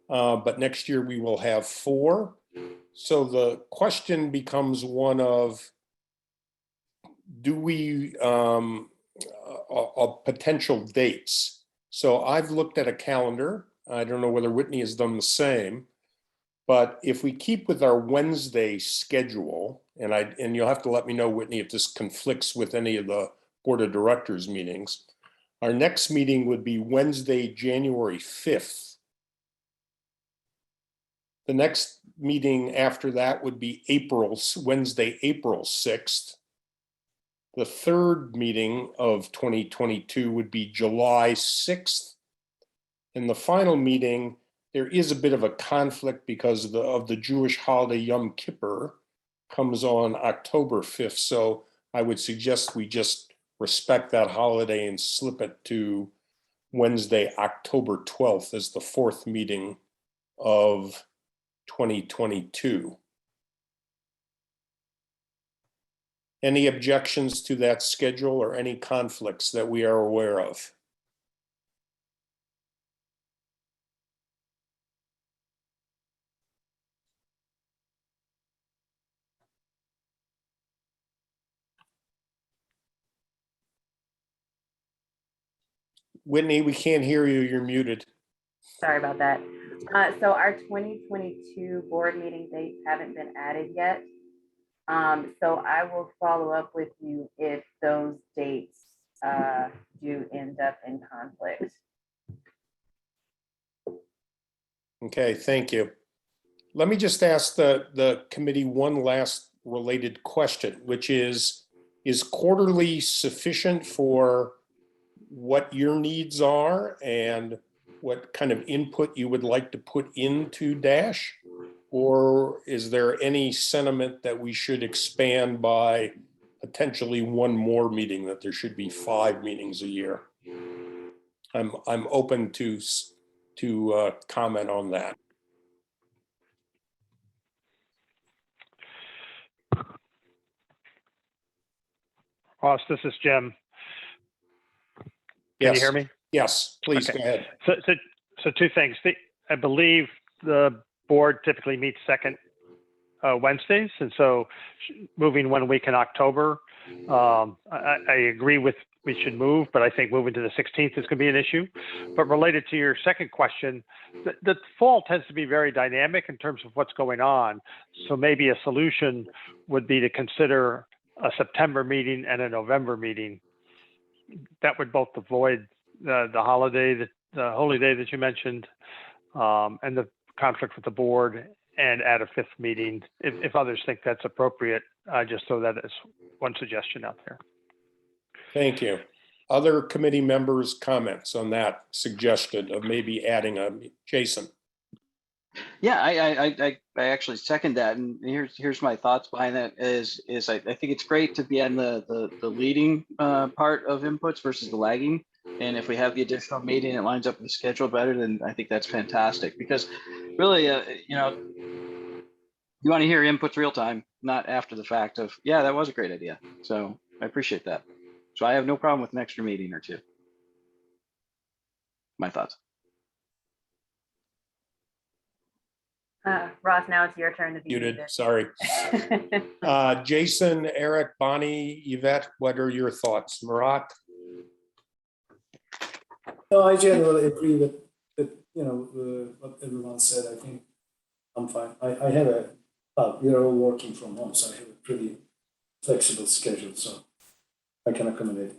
But next year we will have 4. So the question becomes one of, do we, of potential dates. So I've looked at a calendar. I don't know whether Whitney has done the same, but if we keep with our Wednesday schedule, and you'll have to let me know, Whitney, if this conflicts with any of the Board of Directors meetings. Our next meeting would be Wednesday, January 5th. The next meeting after that would be Wednesday, April 6th. The third meeting of 2022 would be July 6th. And the final meeting, there is a bit of a conflict because of the Jewish holiday Yom Kippur comes on October 5th. So I would suggest we just respect that holiday and slip it to Wednesday, October 12th as the 4th meeting of 2022. Any objections to that schedule or any conflicts that we are aware of? Whitney, we can't hear you. You're muted. Sorry about that. So our 2022 board meeting dates haven't been added yet. So I will follow up with you if those dates do end up in conflict. Okay, thank you. Let me just ask the committee one last related question, which is quarterly sufficient for what your needs are and what kind of input you would like to put into DASH? Or is there any sentiment that we should expand by potentially one more meeting, that there should be 5 meetings a year? I'm open to comment on that. Ross, this is Jim. Can you hear me? Yes, please Okay. Go ahead. So 2 things. I believe the board typically meets second Wednesdays, and so moving 1 week in October, I agree with we should move, but I think moving to the 16th is going to be an issue. But related to your second question, the fall tends to be very dynamic in terms of what's going on. So maybe a solution would be to consider a September meeting and a November meeting. That would both avoid the holiday, the holy day that you mentioned, and the conflict with the board, and add a 5th meeting if others think that's appropriate. Just so that is one suggestion out there. Thank you. Other committee members' comments on that suggestion of maybe adding a Jason? Yeah, I actually second that, and here's my thoughts behind that is I think it's great to be on the leading part of inputs versus the lagging. And if we have the additional meeting, it lines up with the schedule better, then I think that's fantastic. Because really, you know, you want to hear inputs real time, not after the fact of, yeah, that was a great idea. So I appreciate that. So I have no problem with an extra meeting or two. My thoughts. Ross, now it's your turn to be Muted, muted. sorry. Jason, Eric, Bonnie, Yvette, what are your thoughts? Marat? No, I generally agree with what everyone said. I think I'm fine. I have we are all working from home, so I have a pretty flexible schedule, so I can accommodate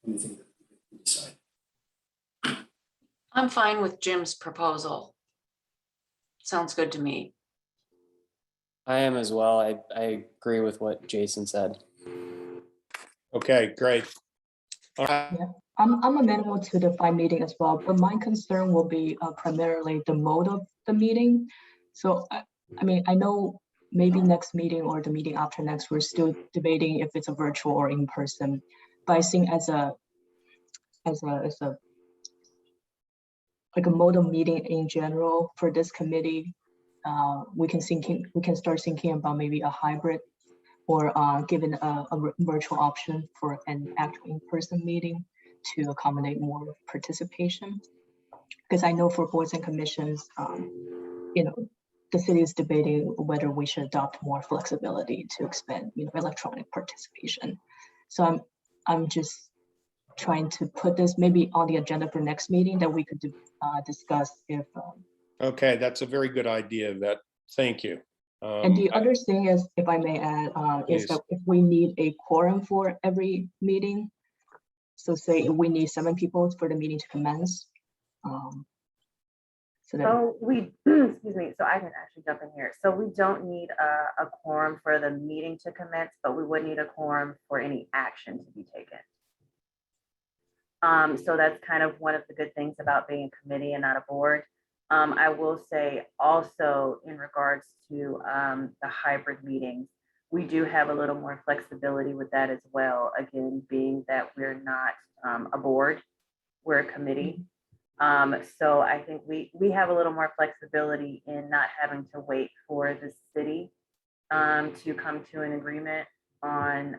anything that we decide. I'm fine with Jim's proposal. Sounds good to me. I am as well. I agree with what Jason said. Okay, great. All right. Yeah, I'm amenable to the 5 meeting as well, but my concern will be primarily the mode of the meeting. So I mean, I know maybe next meeting or the meeting after next, we're still debating if it's a virtual or in person. But I think as a like a mode of meeting in general for this committee, we can start thinking about maybe a hybrid or given a virtual option for an actual in-person meeting to accommodate more participation. Because I know for boards and commissions, you know, the city is debating whether we should adopt more flexibility to expand, you know, electronic participation. So I'm just trying to put this maybe on the agenda for next meeting that we could discuss if. Okay, that's a very good idea, Yvette. Thank you. And the other thing is, if I may add, is that if we need a quorum for every meeting, so say we need 7 people for the meeting to commence. So we, excuse me, so I can actually jump in here. So we don't need a quorum for the meeting to commence, but we would need a quorum for any action to be taken. So that's kind of one of the good things about being a committee and not a board. I will say also in regards to the hybrid meetings, we do have a little more flexibility with that as well. Again, being that we're not a board, we're a committee. So I think we have a little more flexibility in not having to wait for the city to come to an agreement on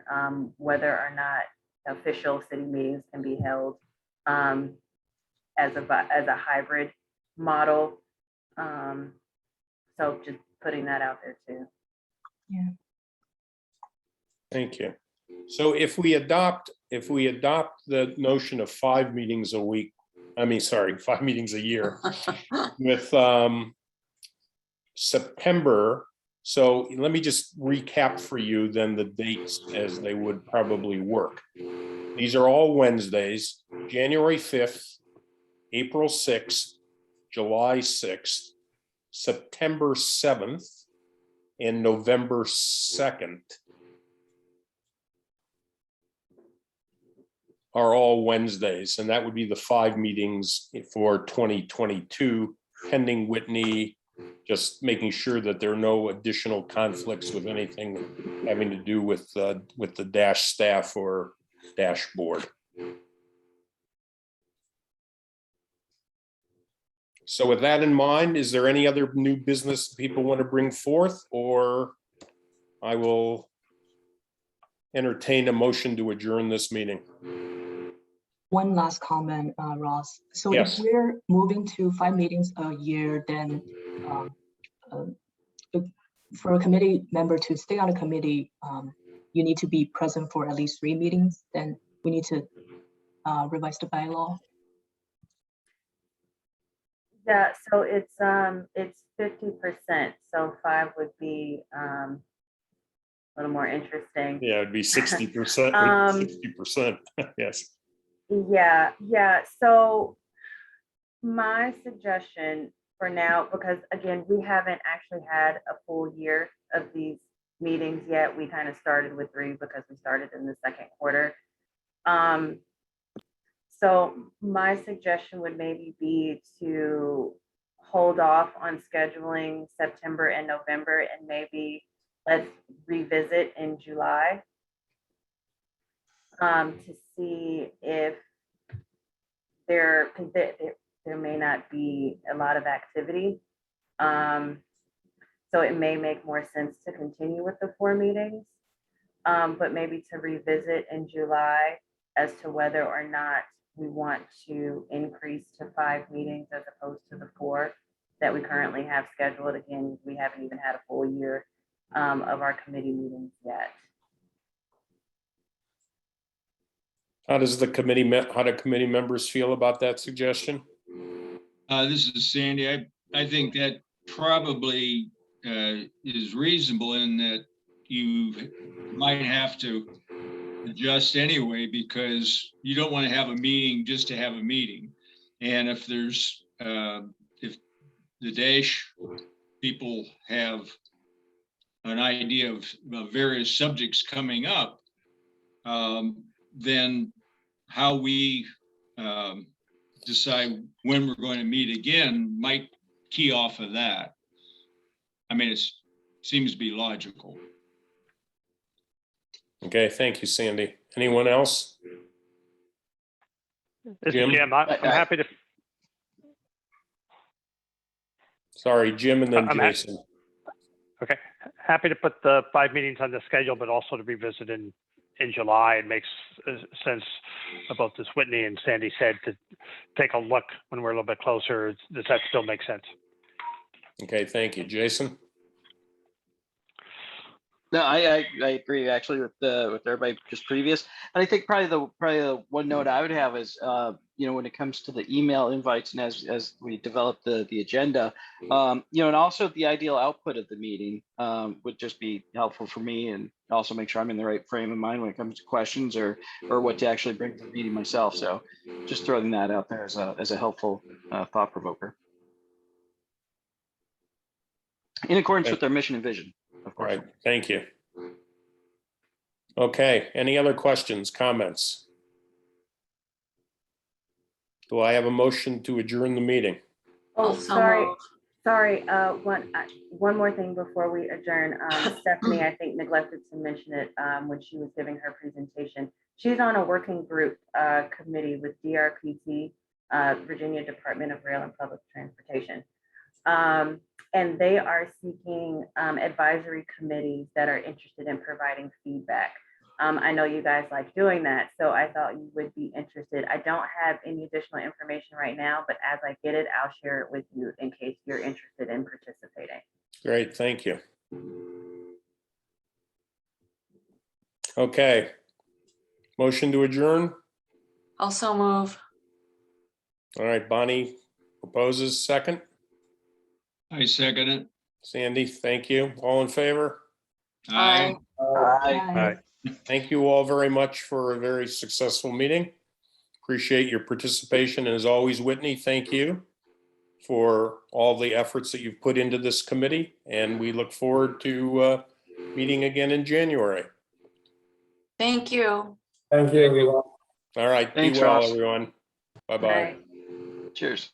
whether or not official city meetings can be held as a hybrid model. So just putting that out there too. Yeah. Thank you. So if we adopt the notion of 5 meetings a week, 5 meetings a year with September. So let me just recap for you then the dates as they would probably work. These are all Wednesdays, January 5th, April 6th, July 6th, September 7th, and November 2nd are all Wednesdays, and that would be the 5 meetings for 2022, pending Whitney, just making sure that there are no additional conflicts with anything having to do with the DASH staff or dashboard. So with that in mind, is there any other new business people want to bring forth, or I will entertain a motion to adjourn this meeting? One last comment, Ross. So yes. If we're moving to 5 meetings a year, then for a committee member to stay on a committee, you need to be present for at least 3 meetings. Then we need to revise the bylaw. Yeah, so it's 50%. So 5 would be a little more interesting. Yeah, it'd be 60%, 60%. Yes. Yeah. So my suggestion for now, because again, we haven't actually had a full year of these meetings yet. We kind of started with 3 because we started in the second quarter. So my suggestion would maybe be to hold off on scheduling September and November, and maybe let's revisit in July to see if because there may not be a lot of activity. So it may make more sense to continue with the 4 meetings, but maybe to revisit in July as to whether or not we want to increase to 5 meetings as opposed to the 4 that we currently have scheduled. Again, we haven't even had a full year of our committee meetings yet. How do committee members feel about that suggestion? This is Sandy. I think that probably is reasonable in that you might have to adjust anyway, because you don't want to have a meeting just to have a meeting. And if there's, if the DASH people have an idea of various subjects coming up, then how we decide when we're going to meet again might key off of that. I mean, it seems to be logical. Okay, thank you, Sandy. Anyone else? This Jim? is Jim. I'm happy to. Sorry, Jim, and then I'm Jason. Okay, happy to put the 5 meetings on the schedule, but also to revisit in July. It makes sense about this Whitney and Sandy said to take a look when we're a little bit closer. Does that still make sense? Okay, thank you. Jason? No, I agree actually with everybody just previous. And I think probably the one note I would have is when it comes to the email invites and as we develop the agenda, and also the ideal output of the meeting would just be helpful for me, and also make sure I'm in the right frame of mind when it comes to questions or what to actually bring to the meeting myself. So just throwing that out there as a helpful thought provoker. In accordance with their mission and vision, of course. Right, thank you. Okay, any other questions, comments? Do I have a motion to adjourn the meeting? Oh, Also sorry. moved. Sorry, one more thing before we adjourn. Stephanie, I think, neglected to mention it when she was giving her presentation. She's on a working group committee with DRPT, Virginia Department of Rail and Public Transportation. And they are seeking advisory committees that are interested in providing feedback. I know you guys like doing that, so I thought you would be interested. I don't have any additional information right now, but as I get it, I'll share it with you in case you're interested in participating. Great, thank you. Okay. Motion to adjourn? Also move. All right, Bonnie proposes second. I second it. Sandy, thank you. All in favor? Aye. Bye. Thank you all very much for a very successful meeting. Appreciate your participation. And as always, Whitney, thank you for all the efforts that you've put into this committee. And we look forward to meeting again in January. Thank you. Thank you, everyone. All right, Thanks, be well, Ross. everyone. Bye-bye. Right. Cheers.